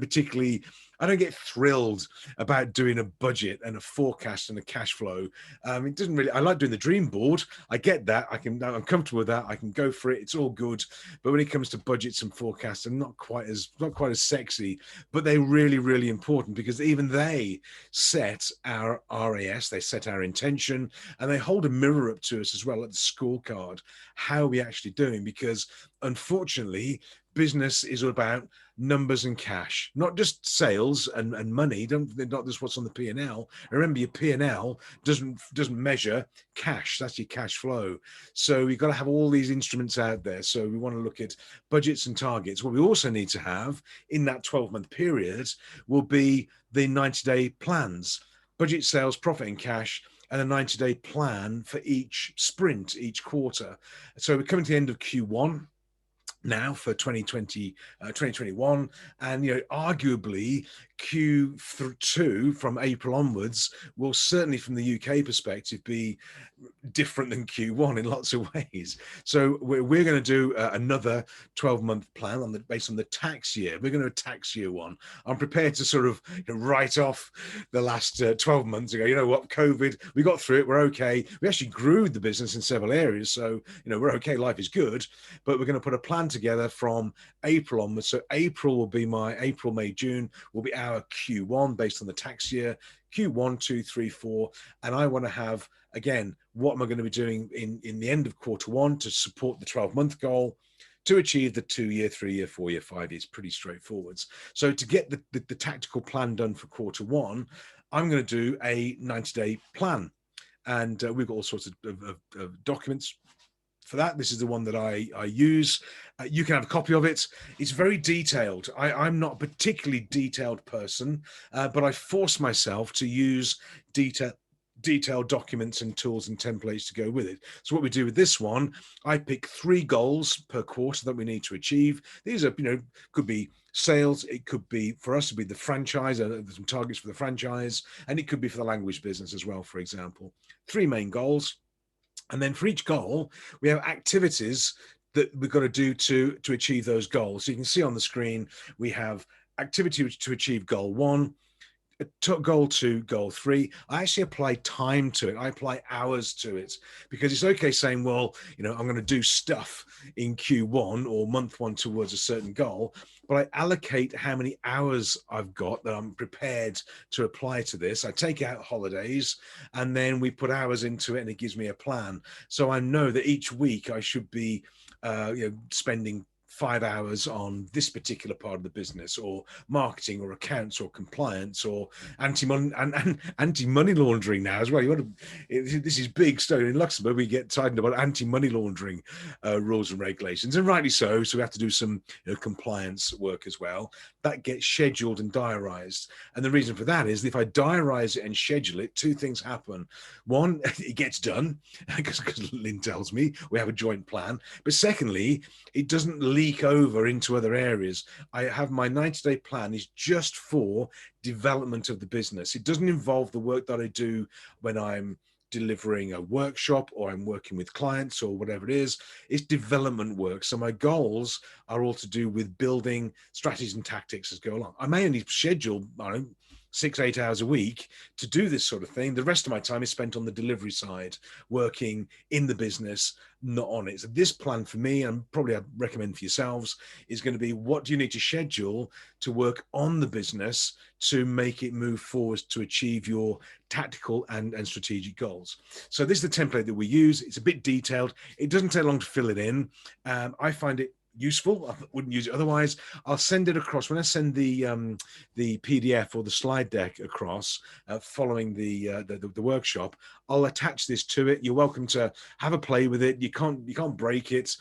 get thrilled about doing a budget and a forecast and a cash flow. It doesn't really, I like doing the dream board. I get that. I'm comfortable with that. I can go for it. It's all good. But when it comes to budgets and forecasts, I'm not quite as sexy, but they're really, really important, because even they set our RAS, they set our intention, and they hold a mirror up to us as well at the scorecard. How are we actually doing? Because unfortunately, business is all about numbers and cash, not just sales and money. Not just what's on the P&L. Remember, your P&L doesn't measure cash. That's your cash flow. So we've got to have all these instruments out there. So we want to look at budgets and targets. What we also need to have in that 12-month period will be the 90-day plans: budget, sales, profit and cash, and a 90-day plan for each sprint, each quarter. So we're coming to the end of Q1 now for 2021, and arguably Q2 from April onwards will certainly, from the UK perspective, be different than Q1 in lots of ways. So we're going to do another 12-month plan based on the tax year. We're going to tax year one. I'm prepared to sort of write off the last 12 months ago. You know what, COVID, we got through it. We're okay. We actually grew the business in several areas, so we're okay. Life is good. But we're going to put a plan together from April onwards. So April, May, June will be our Q1 based on the tax year. Q1, 2, 3, 4, and I want to have, again, what am I going to be doing in the end of Q1 to support the 12-month goal, to achieve the 2-year, 3-year, 4-year, 5 years. Pretty straightforward. So to get the tactical plan done for Q1, I'm going to do a 90-day plan, and we've got all sorts of documents for that. This is the one that I use. You can have a copy of it. It's very detailed. I'm not a particularly detailed person, but I force myself to use detailed documents and tools and templates to go with it. So what we do with this one, I pick 3 goals per quarter that we need to achieve. These are, could be sales, it could be for us to be the franchise, some targets for the franchise, and it could be for the language business as well, for example. 3 main goals. And then for each goal, we have activities that we've got to do to achieve those goals. So you can see on the screen, we have activity to achieve goal 1, goal 2, goal 3. I actually apply time to it. I apply hours to it, because it's okay saying, well, I'm going to do stuff in Q1 or month 1 towards a certain goal, but I allocate how many hours I've got that I'm prepared to apply to this. I take out holidays, and then we put hours into it, and it gives me a plan. So I know that each week I should be spending 5 hours on this particular part of the business, or marketing, or accounts, or compliance, or anti-money laundering now as well. This is big stuff. In Luxembourg, we get tightened about anti-money laundering rules and regulations, and rightly so. So we have to do some compliance work as well. That gets scheduled and diarized. And the reason for that is if I diarize it and schedule it, 2 things happen. One, it gets done, because Lynn tells me we have a joint plan. But secondly, it doesn't leak over into other areas. I have my 90-day plan is just for development of the business. It doesn't involve the work that I do when I'm delivering a workshop or I'm working with clients or whatever it is. It's development work. So my goals are all to do with building strategies and tactics as go along. I may only schedule, 6-8 hours a week to do this sort of thing. The rest of my time is spent on the delivery side, working in the business, not on it. So this plan for me, and probably I'd recommend for yourselves, is going to be, what do you need to schedule to work on the business to make it move forward to achieve your tactical and strategic goals. So this is the template that we use. It's a bit detailed. It doesn't take long to fill it in. I find it useful. I wouldn't use it otherwise. I'll send it across when I send the PDF or the slide deck across following the workshop. I'll attach this to it. You're welcome to have a play with it. You can't break it.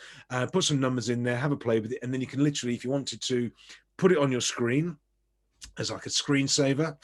Put some numbers in there, have a play with it, and then you can literally, if you wanted to, put it on your screen as like a screensaver,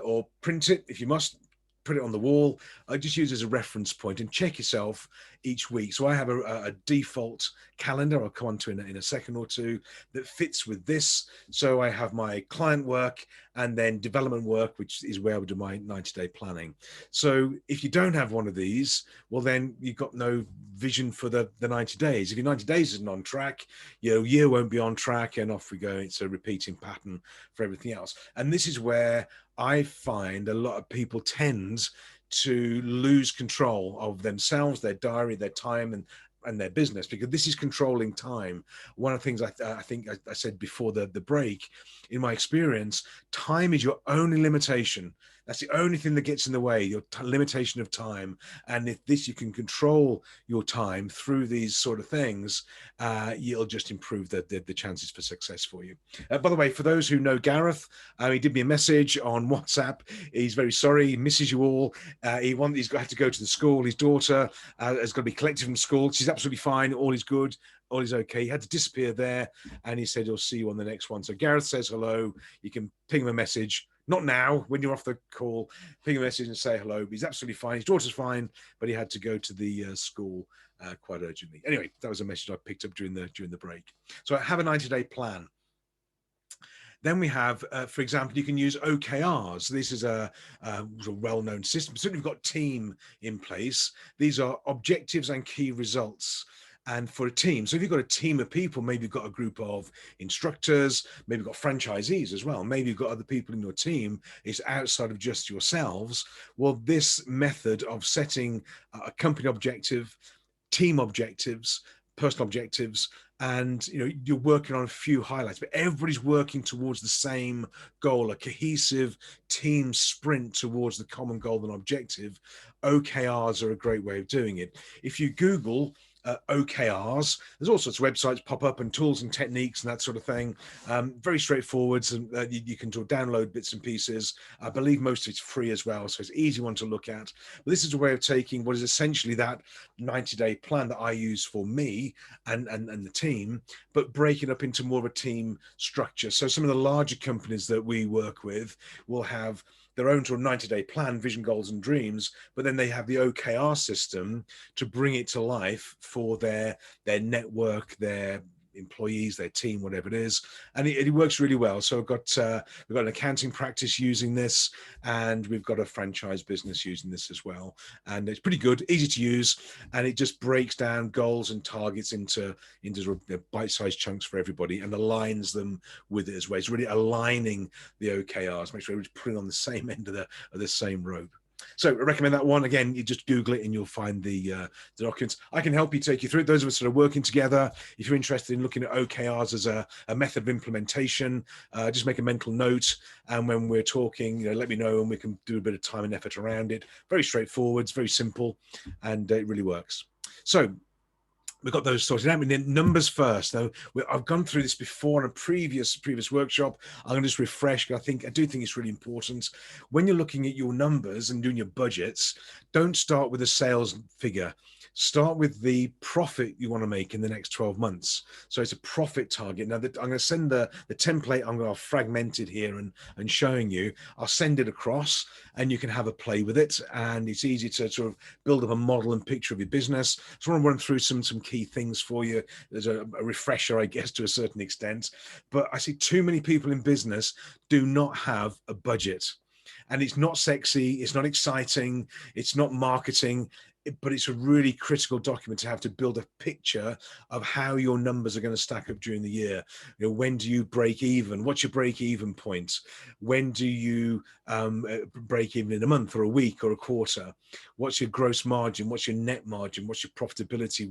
or print it if you must, put it on the wall. I just use it as a reference point and check yourself each week. So I have a default calendar I'll come on to in a second or two that fits with this. So I have my client work and then development work, which is where I would do my 90-day planning. So if you don't have one of these, well, then you've got no vision for the 90 days. If your 90 days isn't on track, your year won't be on track, and off we go. It's a repeating pattern for everything else. And this is where I find a lot of people tend to lose control of themselves, their diary, their time, and their business, because this is controlling time. One of the things I think I said before the break, in my experience, time is your only limitation. That's the only thing that gets in the way, your limitation of time. And if you can control your time through these sort of things, you'll just improve the chances for success for you. By the way, for those who know Gareth, he did me a message on WhatsApp. He's very sorry. He misses you all. He's had to go to the school. His daughter has got to be collected from school. She's absolutely fine. All is good. All is okay. He had to disappear there, and he said he'll see you on the next one. So Gareth says hello. You can ping him a message. Not now, when you're off the call, ping a message and say hello. He's absolutely fine. His daughter's fine, but he had to go to the school quite urgently. Anyway, that was a message I picked up during the break. So I have a 90-day plan. Then we have, for example, you can use OKRs. This is a well-known system. So we've got team in place. These are objectives and key results. And for a team, so if you've got a team of people, maybe you've got a group of instructors, maybe you've got franchisees as well, maybe you've got other people in your team, it's outside of just yourselves. Well, this method of setting a company objective, team objectives, personal objectives, and you're working on a few highlights, but everybody's working towards the same goal, a cohesive team sprint towards the common goal and objective. OKRs are a great way of doing it. If you Google OKRs, there's all sorts of websites pop up and tools and techniques and that sort of thing. Very straightforward, and you can download bits and pieces. I believe most of it's free as well, so it's an easy one to look at. But this is a way of taking what is essentially that 90-day plan that I use for me and the team, but break it up into more of a team structure. So some of the larger companies that we work with will have their own sort of 90-day plan, vision, goals, and dreams, but then they have the OKR system to bring it to life for their network, their employees, their team, whatever it is, and it works really well. So we've got an accounting practice using this, and we've got a franchise business using this as well, and it's pretty good, easy to use, and it just breaks down goals and targets into sort of bite-sized chunks for everybody and aligns them with it as well. It's really aligning the OKRs, make sure everybody's putting on the same end of the same rope. So I recommend that one. Again, you just Google it and you'll find the documents. I can help you take you through it. Those of us that are working together, if you're interested in looking at OKRs as a method of implementation, just make a mental note. And when we're talking, let me know and we can do a bit of time and effort around it. Very straightforward, it's very simple, and it really works. So we've got those sorted out. I mean, numbers first. Now, I've gone through this before in a previous workshop. I'm going to just refresh. I do think it's really important. When you're looking at your numbers and doing your budgets, don't start with a sales figure. Start with the profit you want to make in the next 12 months. So it's a profit target. Now, I'm going to send the template. I'm going to fragment it here and showing you. I'll send it across and you can have a play with it. And it's easy to sort of build up a model and picture of your business. So I want to run through some key things for you. There's a refresher, I guess, to a certain extent. But I see too many people in business do not have a budget. And it's not sexy. It's not exciting. It's not marketing. But it's a really critical document to have to build a picture of how your numbers are going to stack up during the year. When do you break even? What's your break even point? When do you break even in a month or a week or a quarter? What's your gross margin? What's your net margin? What's your profitability?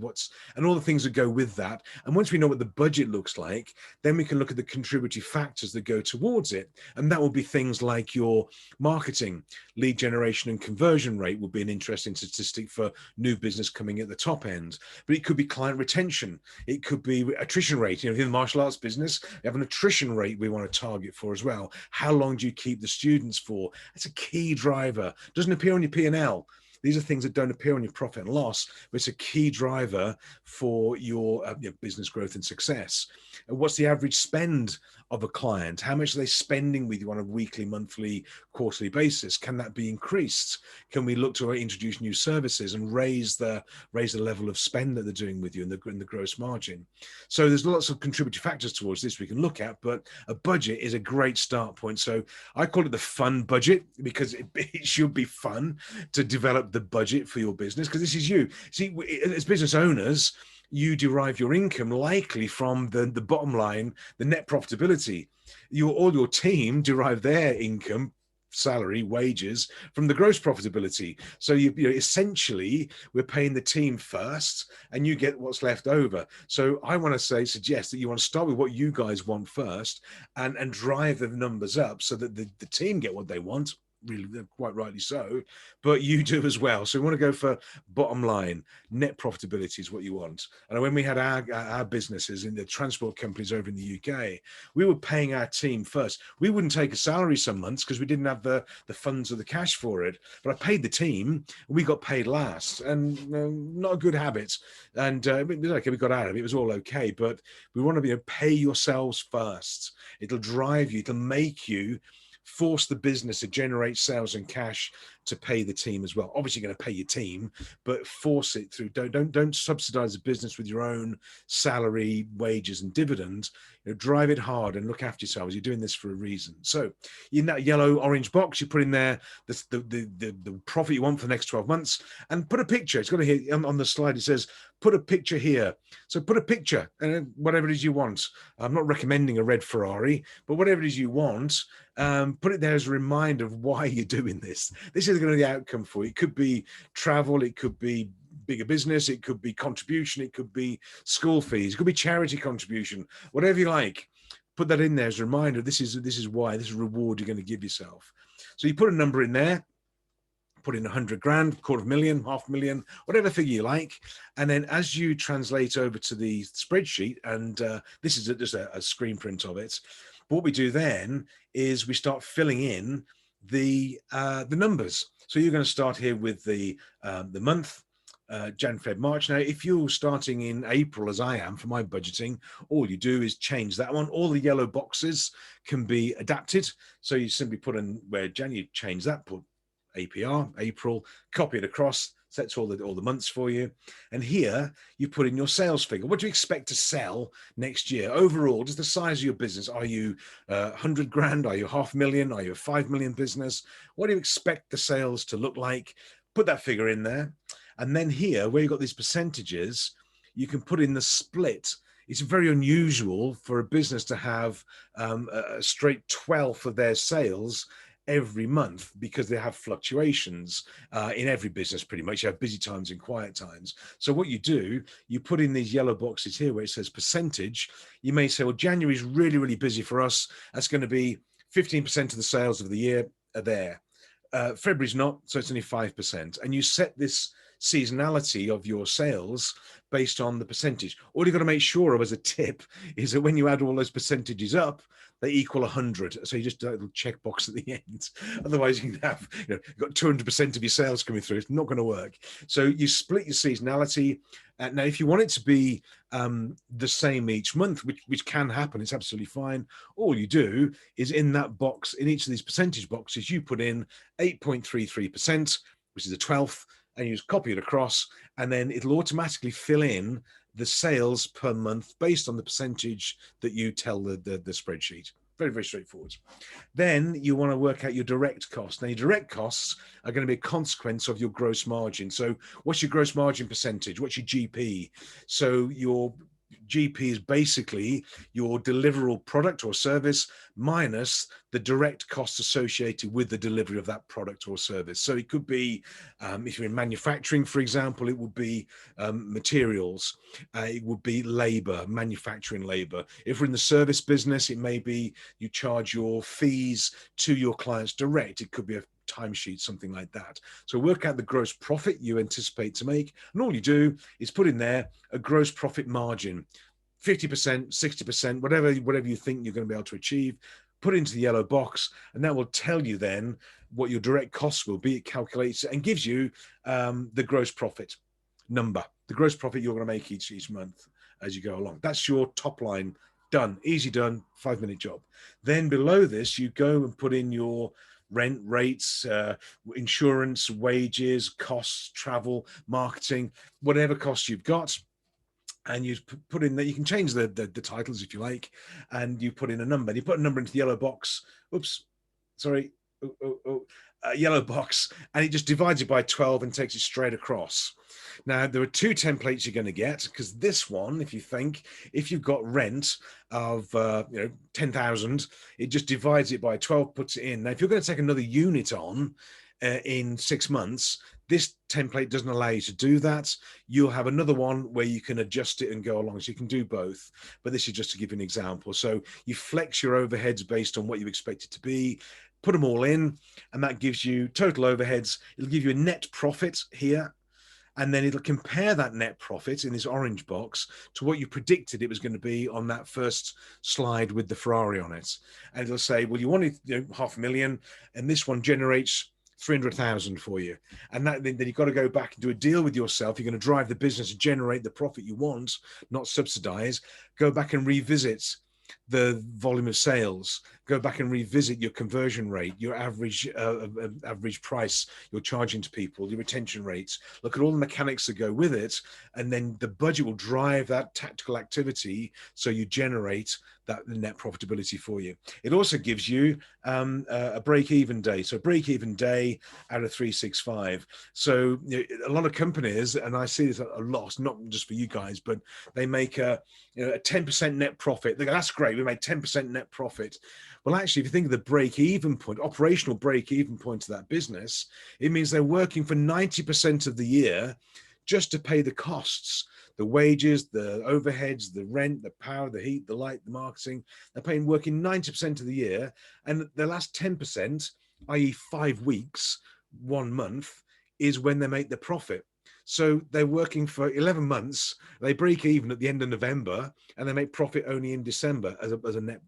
And all the things that go with that. And once we know what the budget looks like, then we can look at the contributory factors that go towards it. And that will be things like your marketing, lead generation and conversion rate will be an interesting statistic for for new business coming at the top end. But it could be client retention. It could be attrition rate. In the martial arts business, we have an attrition rate we want to target for as well. How long do you keep the students for? That's a key driver. Doesn't appear on your P&L. These are things that don't appear on your profit and loss, but it's a key driver for your business growth and success. And what's the average spend of a client? How much are they spending with you on a weekly, monthly, quarterly basis? Can that be increased? Can we look to introduce new services and raise the level of spend that they're doing with you in the gross margin? So there's lots of contributory factors towards this we can look at, but a budget is a great start point. So I call it the fun budget, because it should be fun to develop the budget for your business, because this is you. See, as business owners, you derive your income likely from the bottom line, the net profitability. All your team derive their income, salary, wages, from the gross profitability. So you essentially, we're paying the team first and you get what's left over. So I want to suggest that you want to start with what you guys want first and drive the numbers up so that the team get what they want, really, quite rightly so, but you do as well. So we want to go for bottom line, net profitability is what you want. And when we had our businesses in the transport companies over in the UK, we were paying our team first. We wouldn't take a salary some months because we didn't have the funds or the cash for it, but I paid the team, we got paid last, and not a good habit. And it was okay, we got out of it, it was all okay, but we want to pay yourselves first. It'll drive you, it'll make you force the business to generate sales and cash to pay the team as well. Obviously, you're going to pay your team, but force it through. Don't subsidize the business with your own salary, wages, and dividends. Drive it hard and look after yourselves. You're doing this for a reason. So, in that yellow orange box, you put in there the profit you want for the next 12 months, and put a picture. It's got to here on the slide. It says put a picture here. So put a picture, whatever it is you want. I'm not recommending a red Ferrari, but whatever it is you want, put it there as a reminder of why you're doing this. This is going to be the outcome for you. It could be travel, it could be bigger business, it could be contribution, it could be school fees, it could be charity contribution, whatever you like. Put that in there as a reminder. This is why, this is a reward you're going to give yourself. So you put a number in there, put in 100 grand, $250,000, $500,000, whatever figure you like. And then as you translate over to the spreadsheet, and this is just a screen print of it, but what we do then is we start filling in the numbers. So you're going to start here with the month, Jan, Feb, March. Now, if you're starting in April, as I am for my budgeting, all you do is change that one. All the yellow boxes can be adapted. So you simply put in where Jan, you change that, put APR, April, copy it across, sets all the months for you. And here you put in your sales figure. What do you expect to sell next year? Overall, just the size of your business. Are you 100 grand? Are you 500,000? Are you a 5 million business? What do you expect the sales to look like? Put that figure in there. And then here, where you've got these percentages, you can put in the split. It's very unusual for a business to have a straight 12th of their sales every month, because they have fluctuations in every business pretty much. You have busy times and quiet times. So what you do, you put in these yellow boxes here where it says percentage. You may say, well, January is really, really busy for us. That's going to be 15% of the sales of the year are there. February's not, so it's only 5%. And you set this seasonality of your sales based on the percentage. All you've got to make sure of as a tip is that when you add all those percentages up, they equal 100. So you just do a little checkbox at the end. Otherwise, you can have, you've got 200% of your sales coming through. It's not going to work. So you split your seasonality. Now, if you want it to be the same each month, which can happen, it's absolutely fine. All you do is in that box, in each of these percentage boxes, you put in 8.33%, which is a 12th, and you just copy it across, and then it'll automatically fill in the sales per month based on the percentage that you tell the spreadsheet. Very, very straightforward. Then you want to work out your direct costs. Now, your direct costs are going to be a consequence of your gross margin. So what's your gross margin percentage? What's your GP? So your GP is basically your deliverable product or service minus the direct costs associated with the delivery of that product or service. So it could be, if you're in manufacturing, for example, it would be materials, it would be labor, manufacturing labor. If we're in the service business, it may be you charge your fees to your clients direct. It could be a timesheet, something like that. So work out the gross profit you anticipate to make, and all you do is put in there a gross profit margin, 50%, 60%, whatever you think you're going to be able to achieve. Put into the yellow box, and that will tell you then what your direct costs will be. It calculates it and gives you the gross profit number, the gross profit you're going to make each month as you go along. That's your top line. Done, easy done, 5-minute job. Then below this, you go and put in your rent, rates, insurance, wages, costs, travel, marketing, whatever costs you've got. And you put in that, you can change the titles if you like, and you put in a number. And you put a number into the yellow box. Oops, sorry, yellow box, and it just divides it by 12 and takes it straight across. Now there are two templates you're going to get, because this one, if you've got rent of 10,000, it just divides it by 12, puts it in. Now if you're going to take another unit on in 6 months, this template doesn't allow you to do that. You'll have another one where you can adjust it and go along, so you can do both, but this is just to give you an example. So you flex your overheads based on what you expect it to be, put them all in, and that gives you total overheads. It'll give you a net profit here, and then it'll compare that net profit in this orange box to what you predicted it was going to be on that first slide with the Ferrari on it. And it'll say, well, you wanted 500,000, and this one generates 300,000 for you. And then you've got to go back and do a deal with yourself. You're going to drive the business to generate the profit you want, not subsidize. Go back and revisit the volume of sales, go back and revisit your conversion rate, your average price you're charging to people, your retention rates, look at all the mechanics that go with it, and then the budget will drive that tactical activity so you generate that net profitability for you. It also gives you a break-even day. So break-even day out of 365. So a lot of companies, and I see this a lot, not just for you guys, but they make a 10% net profit. They go, that's great, we made 10% net profit. Well, actually, if you think of the break-even point, operational break-even point of that business, it means they're working for 90% of the year just to pay the costs, the wages, the overheads, the rent, the power, the heat, the light, the marketing. They're working 90% of the year, and the last 10%, i.e. 5 weeks, 1 month, is when they make the profit. So they're working for 11 months, they break even at the end of November, and they make profit only in December as a net.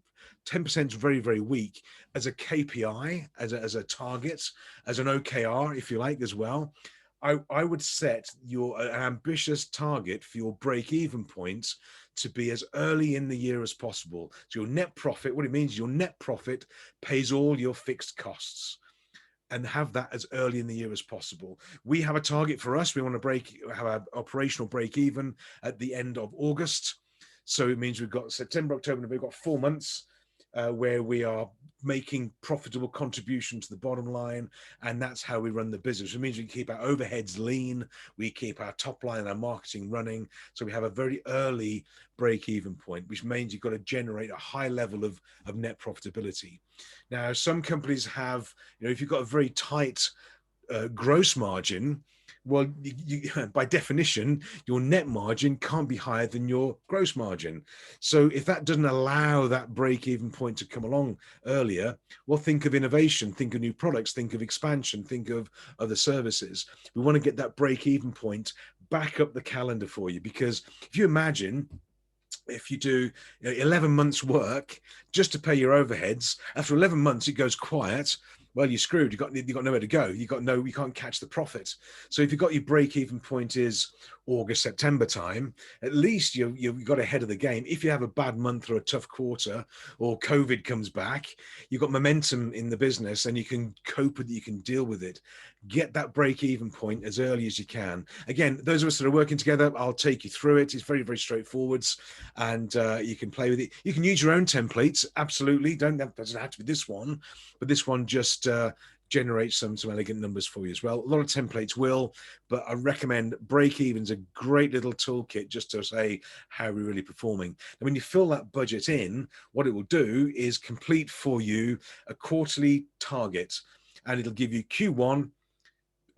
10% is very, very weak as a KPI, as a target, as an OKR, if you like, as well. I would set an ambitious target for your break-even point to be as early in the year as possible. So your net profit, what it means is your net profit pays all your fixed costs, and have that as early in the year as possible. We have a target for us. We want to have an operational break-even at the end of August. So it means we've got September, October, we've got 4 months where we are making profitable contribution to the bottom line, and that's how we run the business. It means we keep our overheads lean, we keep our top line and our marketing running, so we have a very early break-even point, which means you've got to generate a high level of net profitability. Now, some companies have, if you've got a very tight gross margin, well, by definition, your net margin can't be higher than your gross margin. So if that doesn't allow that break-even point to come along earlier, well, think of innovation, think of new products, think of expansion, think of other services. We want to get that break-even point back up the calendar for you, because if you imagine, if you do 11 months work just to pay your overheads, after 11 months it goes quiet, well, you're screwed. You've got nowhere to go. You can't catch the profit. So if you've got your break-even point is August, September time, at least you've got ahead of the game. If you have a bad month or a tough quarter, or COVID comes back, you've got momentum in the business and you can cope with it, you can deal with it. Get that break-even point as early as you can. Again, those of us that are working together, I'll take you through it. It's very, very straightforward, and you can play with it. You can use your own templates, absolutely. Doesn't have to be this one, but this one just generate some elegant numbers for you as well. A lot of templates will, but I recommend break-even's a great little toolkit just to say how we're really performing. And when you fill that budget in, what it will do is complete for you a quarterly target, and it'll give you Q1,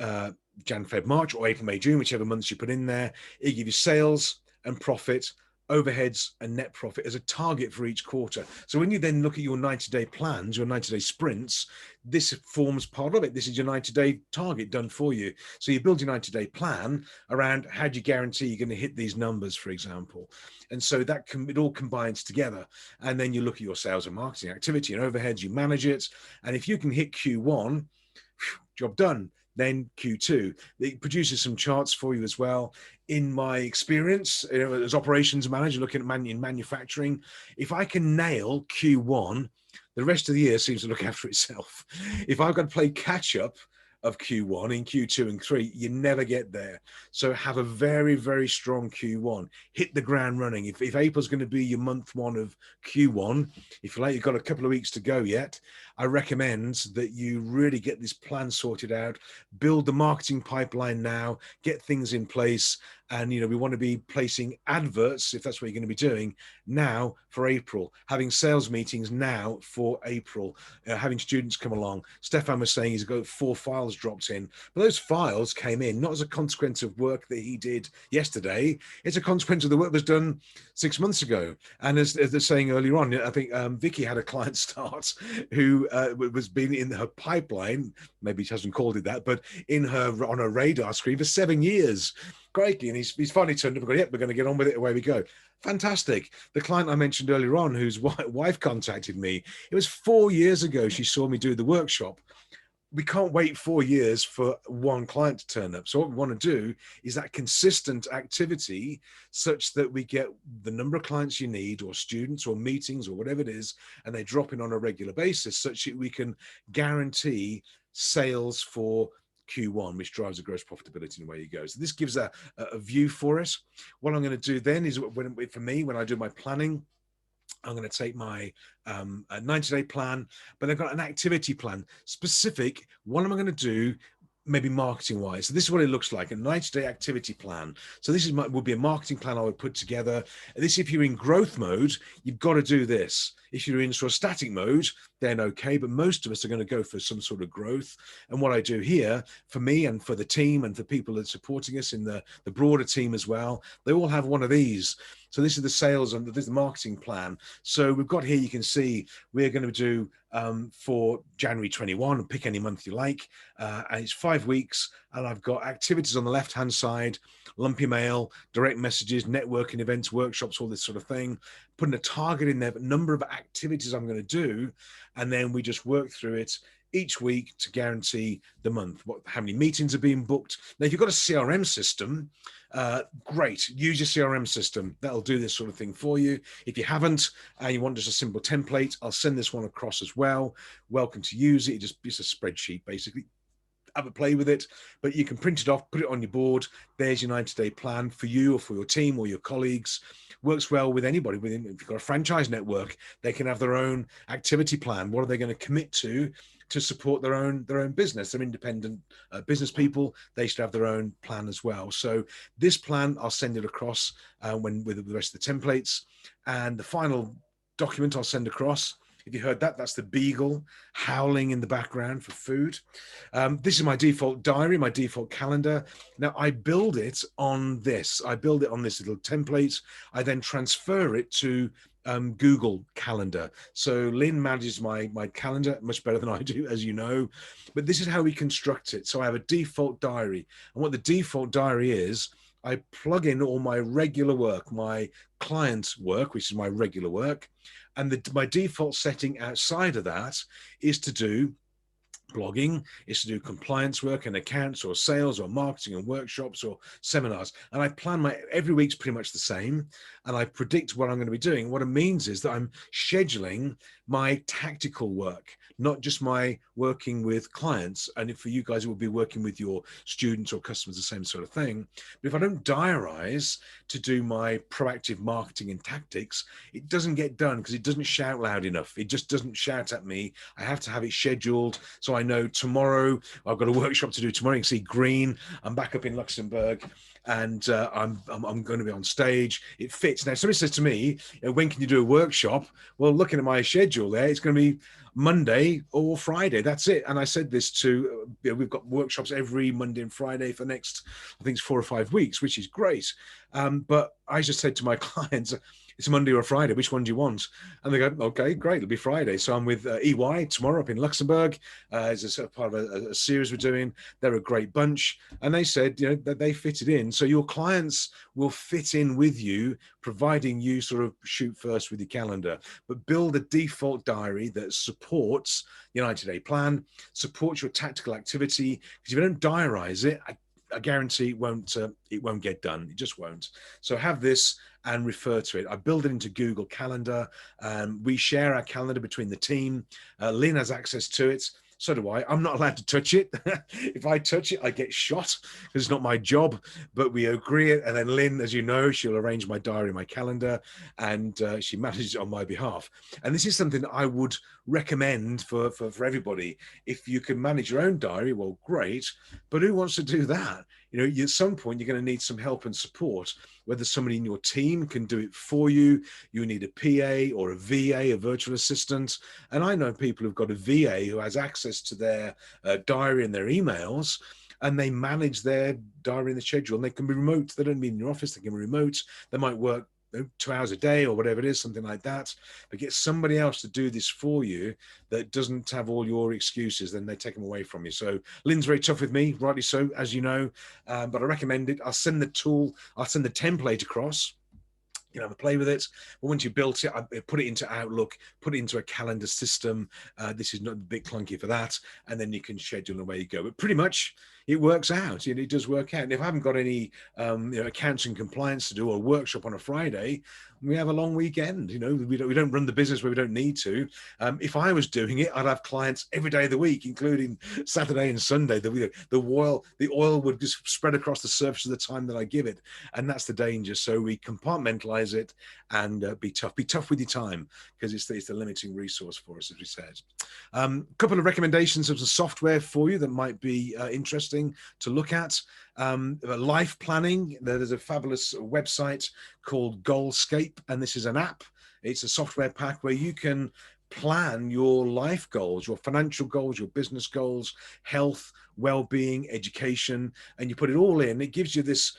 Jan, Feb, March, or April, May, June, whichever months you put in there. It'll give you sales and profit overheads and net profit as a target for each quarter. So when you then look at your 90-day plans, your 90-day sprints, this forms part of it. This is your 90-day target done for you. So you build your 90-day plan around how do you guarantee you're going to hit these numbers, for example. And so that it all combines together. And then you look at your sales and marketing activity and overheads, you manage it. And if you can hit Q1, job done. Then Q2, it produces some charts for you as well. In my experience, as operations manager looking at manufacturing, if I can nail Q1, the rest of the year seems to look after itself. If I've got to play catch up of Q1 in Q2 and 3, you never get there. So have a very, very strong Q1. Hit the ground running. If April's going to be your month one of Q1, if you like, you've got a couple of weeks to go yet, I recommend that you really get this plan sorted out, build the marketing pipeline now, get things in place. And, we want to be placing adverts, if that's what you're going to be doing, now for April, having sales meetings now for April, having students come along. Stefan was saying he's got 4 files dropped in, but those files came in not as a consequence of work that he did yesterday. It's a consequence of the work that was done 6 months ago. And as they're saying earlier on, I think Vicky had a client start who was being in her pipeline, maybe she hasn't called it that, but on her radar screen for 7 years. Crikey, and he's finally turned up and gone, yep, we're going to get on with it, away we go. Fantastic. The client I mentioned earlier on, whose wife contacted me, it was 4 years ago she saw me do the workshop. We can't wait 4 years for one client to turn up. So what we want to do is that consistent activity such that we get the number of clients you need, or students or meetings or whatever it is, and they drop in on a regular basis such that we can guarantee sales for Q1, which drives the gross profitability and away you go. So this gives a view for us. What I'm going to do then is, for me, when I do my planning, I'm going to take my 90-day plan, but I've got an activity plan specific. What am I going to do? Maybe marketing wise. So this is what it looks like, a 90-day activity plan. So this would be a marketing plan I would put together. This, if you're in growth mode, you've got to do this. If you're in sort of static mode, then okay, but most of us are going to go for some sort of growth. And what I do here, for me and for the team and for people that are supporting us in the broader team as well, they all have one of these. So this is the sales and this is the marketing plan. So we've got here, you can see we're going to do for January 21, pick any month you like, and it's 5 weeks, and I've got activities on the left hand side, lumpy mail, direct messages, networking events, workshops, all this sort of thing, putting a target in there, but number of activities I'm going to do, and then we just work through it each week to guarantee the month, how many meetings are being booked. Now, if you've got a CRM system, great, use your CRM system. That'll do this sort of thing for you. If you haven't and you want just a simple template, I'll send this one across as well. Welcome to use it. It's a spreadsheet, basically. Have a play with it, but you can print it off, put it on your board. There's your 90-day plan for you or for your team or your colleagues. Works well with anybody. If you've got a franchise network, they can have their own activity plan. What are they going to commit to support their own business? They're independent business people. They should have their own plan as well. So this plan, I'll send it across with the rest of the templates. And the final document I'll send across, if you heard that, that's the beagle howling in the background for food. This is my default diary, my default calendar. Now I build it on this. I build it on this little template. I then transfer it to Google Calendar. So Lynn manages my calendar much better than I do, as you know, but this is how we construct it. So I have a default diary, and what the default diary is, I plug in all my regular work, my client work, which is my regular work. And my default setting outside of that is to do blogging, is to do compliance work and accounts or sales or marketing and workshops or seminars. And I plan every week's pretty much the same. And I predict what I'm going to be doing. What it means is that I'm scheduling my tactical work, not just my working with clients. And for you guys, it will be working with your students or customers, the same sort of thing. But if I don't diarize to do my proactive marketing and tactics, it doesn't get done because it doesn't shout loud enough. It just doesn't shout at me. I have to have it scheduled. So I know tomorrow I've got a workshop to do tomorrow. You can see green. I'm back up in Luxembourg. and I'm going to be on stage. It fits. Now, somebody says to me, when can you do a workshop? Well, looking at my schedule there, it's going to be Monday or Friday. That's it. And I said this to, we've got workshops every Monday and Friday for the next, I think it's 4 or 5 weeks, which is great. But I just said to my clients, it's a Monday or a Friday. Which one do you want? And they go, okay, great. It'll be Friday. So I'm with EY tomorrow up in Luxembourg. It's a sort of part of a series we're doing. They're a great bunch. And they said, that they fitted in. So your clients will fit in with you, providing you sort of shoot first with your calendar, but build a default diary that supports the 90-day plan, supports your tactical activity. Because if you don't diarize it, I guarantee it won't get done. It just won't. So have this and refer to it. I build it into Google Calendar. We share our calendar between the team. Lynn has access to it. So do I. I'm not allowed to touch it. If I touch it, I get shot because it's not my job, but we agree it. And then Lynn, as you know, she'll arrange my diary, my calendar, and she manages it on my behalf. And this is something that I would recommend for everybody. If you can manage your own diary, well, great. But who wants to do that? At some point, you're going to need some help and support, whether somebody in your team can do it for you. You need a PA or a VA, a virtual assistant. And I know people who've got a VA who has access to their diary and their emails, and they manage their diary and the schedule, and they can be remote. They don't mean in your office, they can be remote. They might work 2 hours a day or whatever it is, something like that, but get somebody else to do this for you that doesn't have all your excuses, then they take them away from you. So Lynn's very tough with me, rightly so, as you know, but I recommend it. I'll send the template across. Have a play with it. But once you built it, I put it into Outlook, put it into a calendar system. This is not a bit clunky for that. And then you can schedule away you go. But pretty much it works out. It does work out. And if I haven't got any accounts and compliance to do, or a workshop on a Friday, we have a long weekend. We don't run the business where we don't need to. If I was doing it, I'd have clients every day of the week, including Saturday and Sunday. The oil would just spread across the surface of the time that I give it. And that's the danger. So we compartmentalize it and be tough. Be tough with your time, because it's the limiting resource for us, as we said. A couple of recommendations of the software for you that might be interesting to look at. Life planning. There's a fabulous website called Goalscape, and this is an app. It's a software pack where you can plan your life goals, your financial goals, your business goals, health, well-being, education, and you put it all in. It gives you this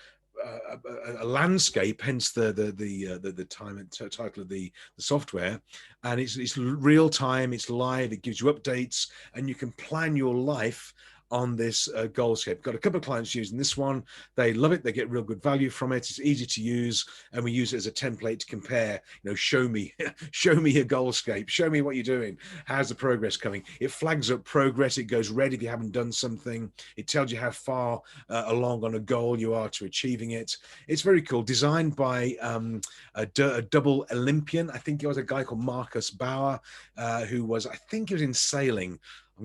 a landscape, hence the title of the software, and it's real time, it's live, it gives you updates, and you can plan your life on this Goalscape. Got a couple of clients using this one. They love it. They get real good value from it. It's easy to use, and we use it as a template to compare. Show me your Goalscape. Show me what you're doing. How's the progress coming? It flags up progress. It goes red if you haven't done something. It tells you how far along on a goal you are to achieving it. It's very cool. Designed by a double Olympian. I think it was a guy called Marcus Bauer, who was, I think he was in sailing.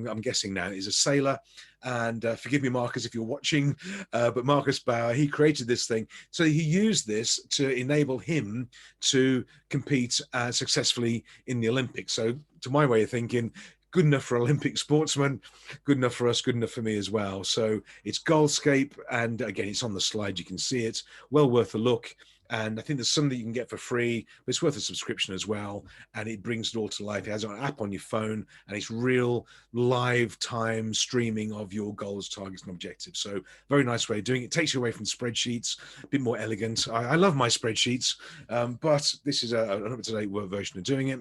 I'm guessing now he's a sailor, and forgive me, Marcus, if you're watching, but Marcus Bauer, he created this thing. So he used this to enable him to compete successfully in the Olympics. So to my way of thinking, good enough for Olympic sportsmen, good enough for us, good enough for me as well. So it's Goalscape, and again, it's on the slide. You can see it. Well worth a look. And I think there's some that you can get for free, but it's worth a subscription as well. And it brings it all to life. It has an app on your phone, and it's real live time streaming of your goals, targets, and objectives. So very nice way of doing it. It takes you away from spreadsheets, a bit more elegant. I love my spreadsheets, but this is an up-to-date version of doing it.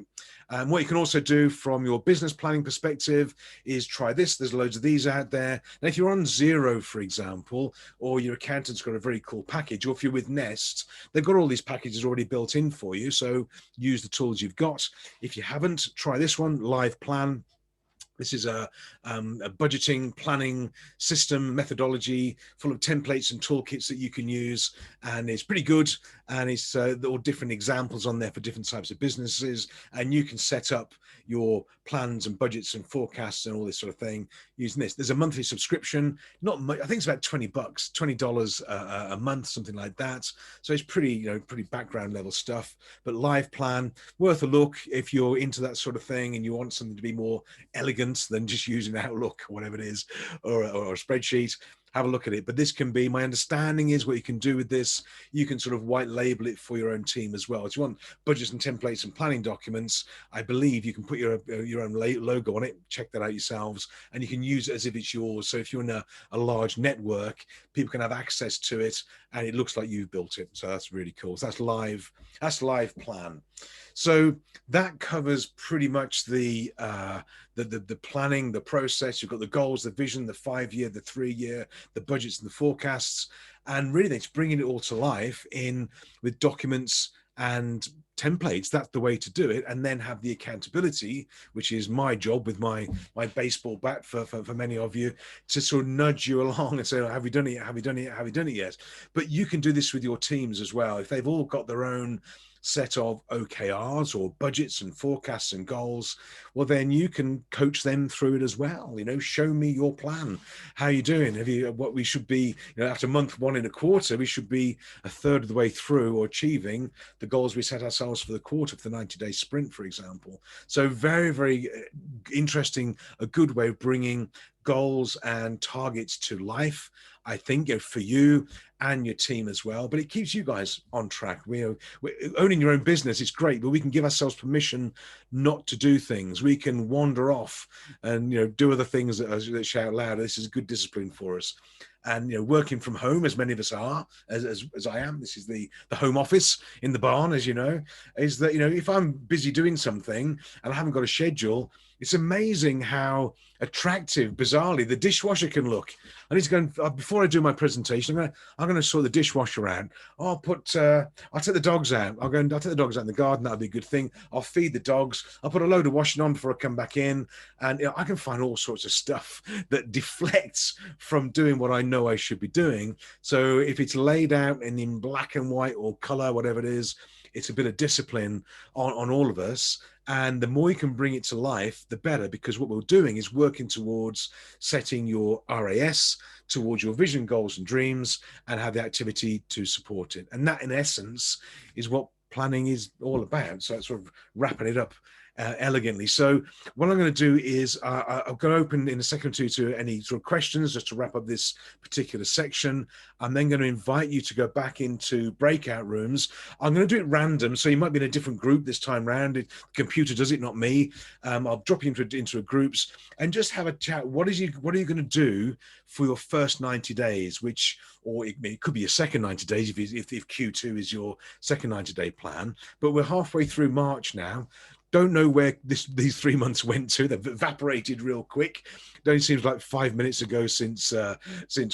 What you can also do from your business planning perspective is try this. There's loads of these out there. Now, if you're on Xero, for example, or your accountant's got a very cool package, or if you're with Nest, they've got all these packages already built in for you. So use the tools you've got. If you haven't, try this one, Live Plan. This is a budgeting, planning system, methodology full of templates and toolkits that you can use, and it's pretty good. And it's all different examples on there for different types of businesses, and you can set up your plans and budgets and forecasts and all this sort of thing using this. There's a monthly subscription, not much, I think it's about $20 a month, something like that. So it's pretty, pretty background level stuff. But Live Plan, worth a look if you're into that sort of thing and you want something to be more elegant than just using Outlook or whatever it is, or a spreadsheet. have a look at it. But this can be, my understanding is what you can do with this, you can sort of white label it for your own team as well. If you want budgets and templates and planning documents, I believe you can put your own logo on it. Check that out yourselves, and you can use it as if it's yours. So if you're in a large network, people can have access to it, and it looks like you've built it. So that's really cool. So that's live. That's Live Plan. So that covers pretty much the planning, the process. You've got the goals, the vision, the 5-year, the 3-year, the budgets and the forecasts, and really it's bringing it all to life in with documents and templates. That's the way to do it, and then have the accountability, which is my job with my baseball bat for many of you, to sort of nudge you along and say, oh, have we done it yet? Have we done it yet? Have we done it yet? But you can do this with your teams as well. If they've all got their own set of OKRs or budgets and forecasts and goals, well, then you can coach them through it as well. You know, show me your plan. How are you doing? Have you, what we should be, you know, after month 1 in a quarter, we should be a third of the way through or achieving the goals we set ourselves for the quarter, for the 90-day sprint, for example. So very, very interesting, a good way of bringing goals and targets to life, I think, you know, for you and your team as well. But it keeps you guys on track. We're owning your own business. It's great, but we can give ourselves permission not to do things. We can wander off and, you know, do other things that shout loud. This is a good discipline for us. And, you know, working from home, as many of us are, as I am, this is the home office in the barn, as you know, is that, you know, if I'm busy doing something and I haven't got a schedule, it's amazing how attractive, bizarrely, the dishwasher can look. I need to go and, before I do my presentation, I'm going to sort the dishwasher out. I'll take the dogs out. I'll take the dogs out in the garden. That'll be a good thing. I'll feed the dogs. I'll put a load of washing on before I come back in. And, you know, I can find all sorts of stuff that deflects from doing what I know I should be doing. So if it's laid out and in black and white or color, whatever it is, it's a bit of discipline on all of us. And the more you can bring it to life, the better, because what we're doing is working towards setting your RAS, towards your vision, goals and dreams, and have the activity to support it. And that, in essence, is what planning is all about. So it's sort of wrapping it up elegantly. So what I'm going to do is I'm going to open in a second or two to any sort of questions, just to wrap up this particular section. I'm then going to invite you to go back into breakout rooms. I'm going to do it random, so you might be in a different group this time round. The computer does it, not me. I'll drop you into groups and just have a chat. What are you going to do for your first 90 days, which, or it could be your second 90 days if Q2 is your second 90-day plan. But we're halfway through March now. Don't know where these 3 months went to. They've evaporated real quick. It only seems like 5 minutes ago since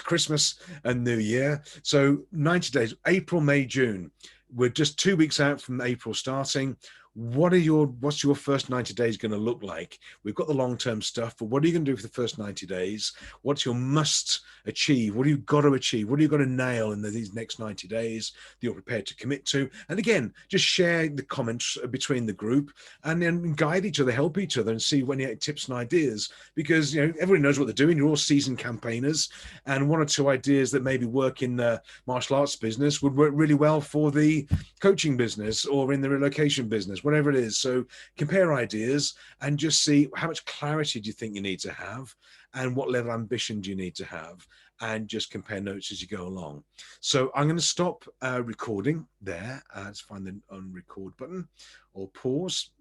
Christmas and New Year. So 90 days, April, May, June. We're just 2 weeks out from April starting. What's your first 90 days going to look like? We've got the long-term stuff, but what are you going to do for the first 90 days? What's your must achieve? What do you got to achieve? What are you got to nail in these next 90 days that you're prepared to commit to? And again, just share the comments between the group and then guide each other, help each other, and see when you get tips and ideas, because, you know, everybody knows what they're doing. You're all seasoned campaigners, and 1 or 2 ideas that maybe work in the martial arts business would work really well for the coaching business or in the relocation business, whatever it is. So compare ideas and just see how much clarity do you think you need to have, and what level of ambition do you need to have, and just compare notes as you go along. So I'm going to stop recording there. Let's find the unrecord button or pause.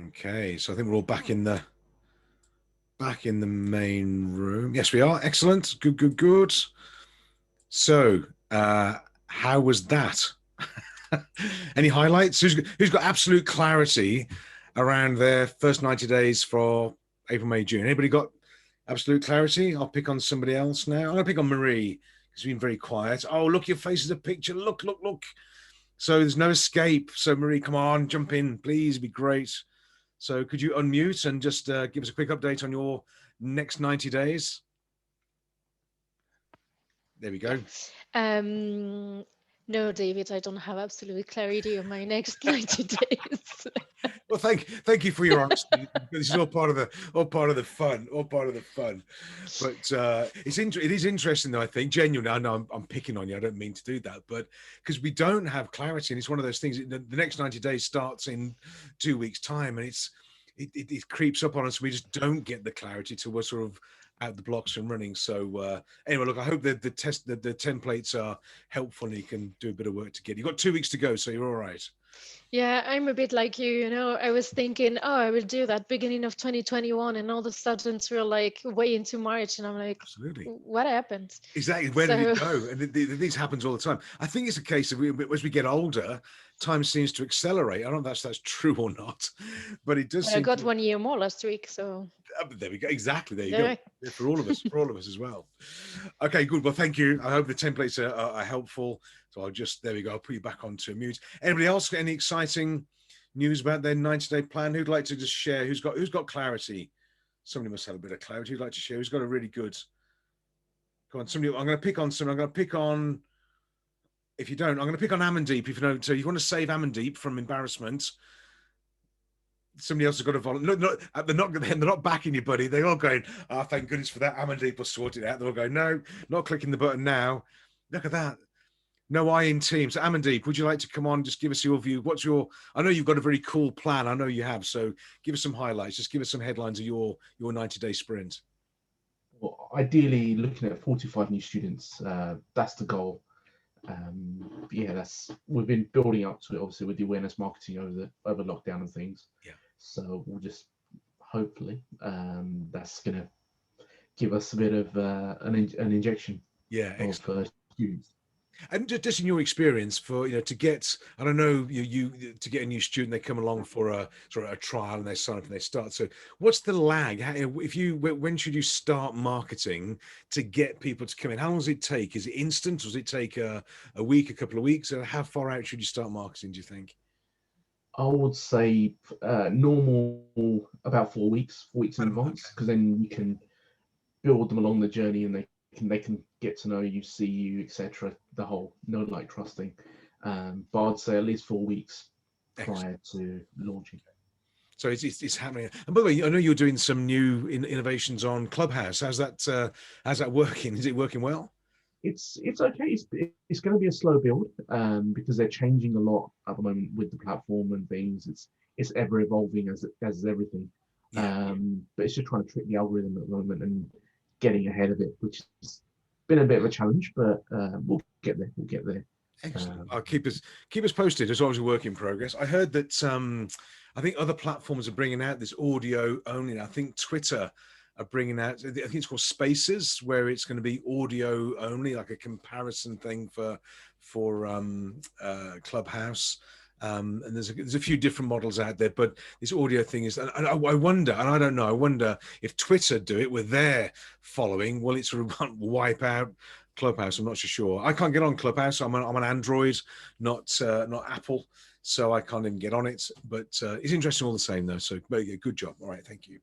Okay, so I think we're all back in the main room. Yes, we are. Excellent. Good. So how was that? Any highlights? Who's got absolute clarity around their first 90 days for April, May, June? Anybody got absolute clarity? I'll pick on somebody else now. I'm going to pick on Marie, because she's been very quiet. Oh, look, your face is a picture. Look. So there's no escape. So Marie, come on, jump in, please. It'd be great. So could you unmute and just give us a quick update on your next 90 days? There we go. No, David, I don't have absolute clarity on my next 90 days. Well, thank you for your honesty. This is all part of the fun. But it is interesting, though. I think genuinely, I know I'm picking on you. I don't mean to do that, but because we don't have clarity, and it's one of those things. The next 90 days starts in 2 weeks' time, and it creeps up on us. We just don't get the clarity till we're sort of out the blocks and running. So anyway, look, I hope that the templates are helpful and you can do a bit of work to get. You've got 2 weeks to go, so you're all right. Yeah, I'm a bit like you, I was thinking, oh, I will do that beginning of 2021, and all of a sudden we're like way into March, and I'm like, Absolutely. what happened? Exactly. Where did So, it go? And this happens all the time. I think it's a case of as we get older, time seems to accelerate. I don't know if that's true or not, but it does but I seem got to. 1 year more last week, so There we go. Exactly. There you there. go. Yeah, for all of us, as well. Okay, good. Well, thank you. I hope the templates are helpful. So I'll just, there we go. I'll put you back onto mute. Anybody else got any exciting news about their 90-day plan? Who'd like to just share? Who's got clarity? Somebody must have a bit of clarity. Who'd like to share? Who's got a really good? Go on. Somebody. I'm going to pick on someone. I'm going to pick on. If you don't, I'm going to pick on Amandeep. If you don't, so you want to save Amandeep from embarrassment. Somebody else has got to volunteer. No, they're not backing you, buddy. They're all going, oh, thank goodness for that. Amandeep will sort it out. They're all going, no, not clicking the button now. Look at that. No I in team. So Amandeep, would you like to come on? Just give us your view. I know you've got a very cool plan. I know you have. So give us some highlights. Just give us some headlines of your 90-day sprint. Well, ideally, looking at 45 new students, that's the goal. Yeah, we've been building up to it, obviously, with the awareness marketing over lockdown and things. Yeah. So we'll just hopefully that's going to give us a bit of an injection. Yeah, of students. And just in your experience, for to get, I don't know, you to get a new student, they come along for a sort of a trial and they sign up and they start. So what's the lag? When should you start marketing to get people to come in? How long does it take? Is it instant? Does it take a week, a couple of weeks? Or how far out should you start marketing, do you think? I would say normal about 4 weeks in advance, because then you can build them along the journey and they can get to know you, see you, etc. The whole know, like, trusting. But I'd say at least 4 weeks prior to launching. So it's happening. And by the way, I know you're doing some new innovations on Clubhouse. How's that working? Is it working well? It's okay. It's going to be a slow build because they're changing a lot at the moment with the platform and things. It's ever evolving as everything. Yeah. But it's just trying to trick the algorithm at the moment and getting ahead of it, which has been a bit of a challenge, but we'll get there. Excellent. I'll keep us posted as long as we're work in progress. I heard that I think other platforms are bringing out this audio only. I think Twitter are bringing out, I think it's called Spaces, where it's going to be audio only, like a comparison thing for Clubhouse. And there's a few different models out there, but this audio thing is, and I wonder, and I don't know, I wonder if Twitter do it with their following, will it sort of wipe out Clubhouse? I'm not so sure. I can't get on Clubhouse. I'm an Android, not Apple, so I can't even get on it. But it's interesting all the same, though. So good job. All right, thank you.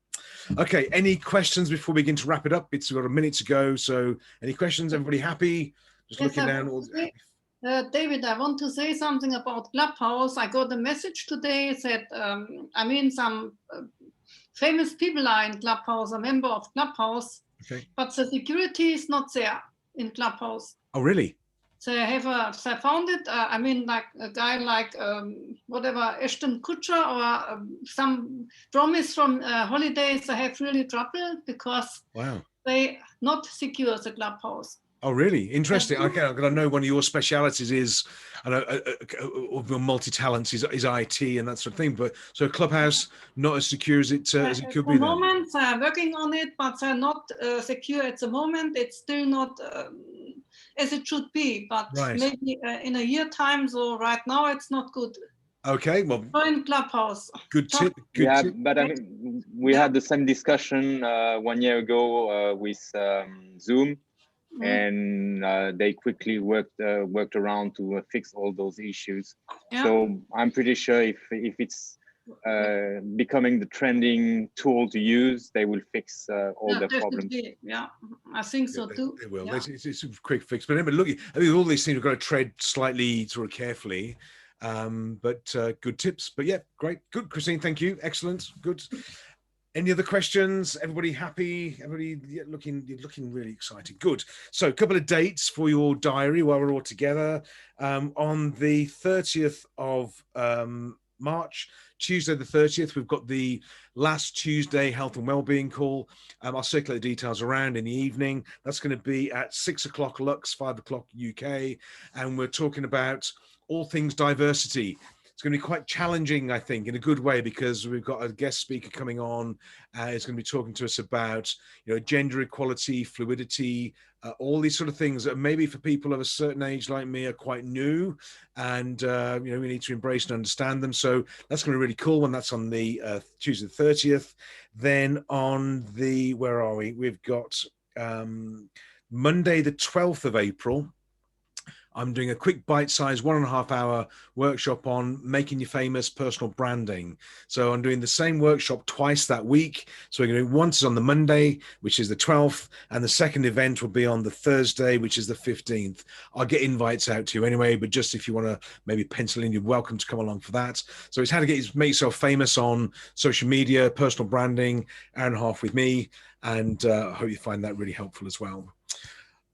Okay, any questions before we begin to wrap it up? It's got a minute to go. So any questions? Everybody happy? Just yes, looking down. David, I want to say something about Clubhouse. I got a message today that some famous people are in Clubhouse, a member of Clubhouse, okay, but the security is not there in Clubhouse. Oh, really? They found it. Like a guy like whatever Ashton Kutcher or some promise from holidays. They have really trouble because they not secure the Clubhouse. Oh, really? Interesting. Okay, I know one of your specialities is, multi-talents is IT and that sort of thing. But so Clubhouse not as secure as it could be. At the moment, they're working on it, but they're not secure at the moment. It's still not as it should be. But maybe in a year time. So right now, it's not good. Okay, well, join Clubhouse. Good tip. But we had the same discussion 1 year ago with Zoom. And they quickly worked around to fix all those issues. Yeah. So I'm pretty sure if it's becoming the trending tool to use, they will fix all the problems. Yeah, I think so too. They will. Yeah. It's a quick fix. But look, I think all these things have got to tread slightly sort of carefully. But good tips. But yeah, great. Good, Christine. Thank you. Excellent. Good. Any other questions? Everybody happy? Everybody looking really excited. Good. So a couple of dates for your diary while we're all together. On the 30th of March, Tuesday the 30th, we've got the last Tuesday health and wellbeing call. I'll circulate the details around in the evening. That's going to be at 6 o'clock Lux, 5 o'clock UK. And we're talking about all things diversity. It's going to be quite challenging, I think, in a good way, because we've got a guest speaker coming on. It's going to be talking to us about, gender equality, fluidity, all these sort of things that maybe for people of a certain age like me are quite new, and we need to embrace and understand them. So that's going to be really cool when that's on the Tuesday the 30th. Then on the, where are we? We've got Monday the 12th of April. I'm doing a quick bite-sized 1.5 hour workshop on making you famous, personal branding. So I'm doing the same workshop twice that week. So we're going to do once on the Monday, which is the 12th, and the second event will be on the Thursday, which is the 15th. I'll get invites out to you anyway, but just if you want to maybe pencil in, you're welcome to come along for that. So it's how to make yourself famous on social media, personal branding, hour and a half with me, and I hope you find that really helpful as well.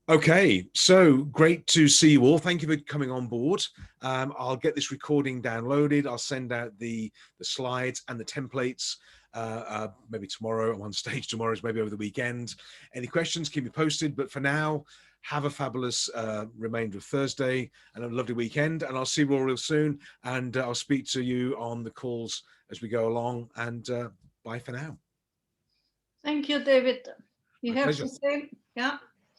Okay, so great to see you all. Thank you for coming on board. I'll get this recording downloaded. I'll send out the slides and the templates maybe tomorrow. I'm on stage tomorrow, maybe over the weekend. Any questions, keep me posted. But for now, have a fabulous remainder of Thursday and a lovely weekend. And I'll see you all real soon. And I'll speak to you on the calls as we go along. And bye for now. Thank you, David. You My have pleasure. to say, yeah.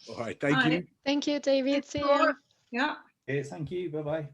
All right, thank you. Thank you, David. See you. Yeah. Thank you. Bye-bye.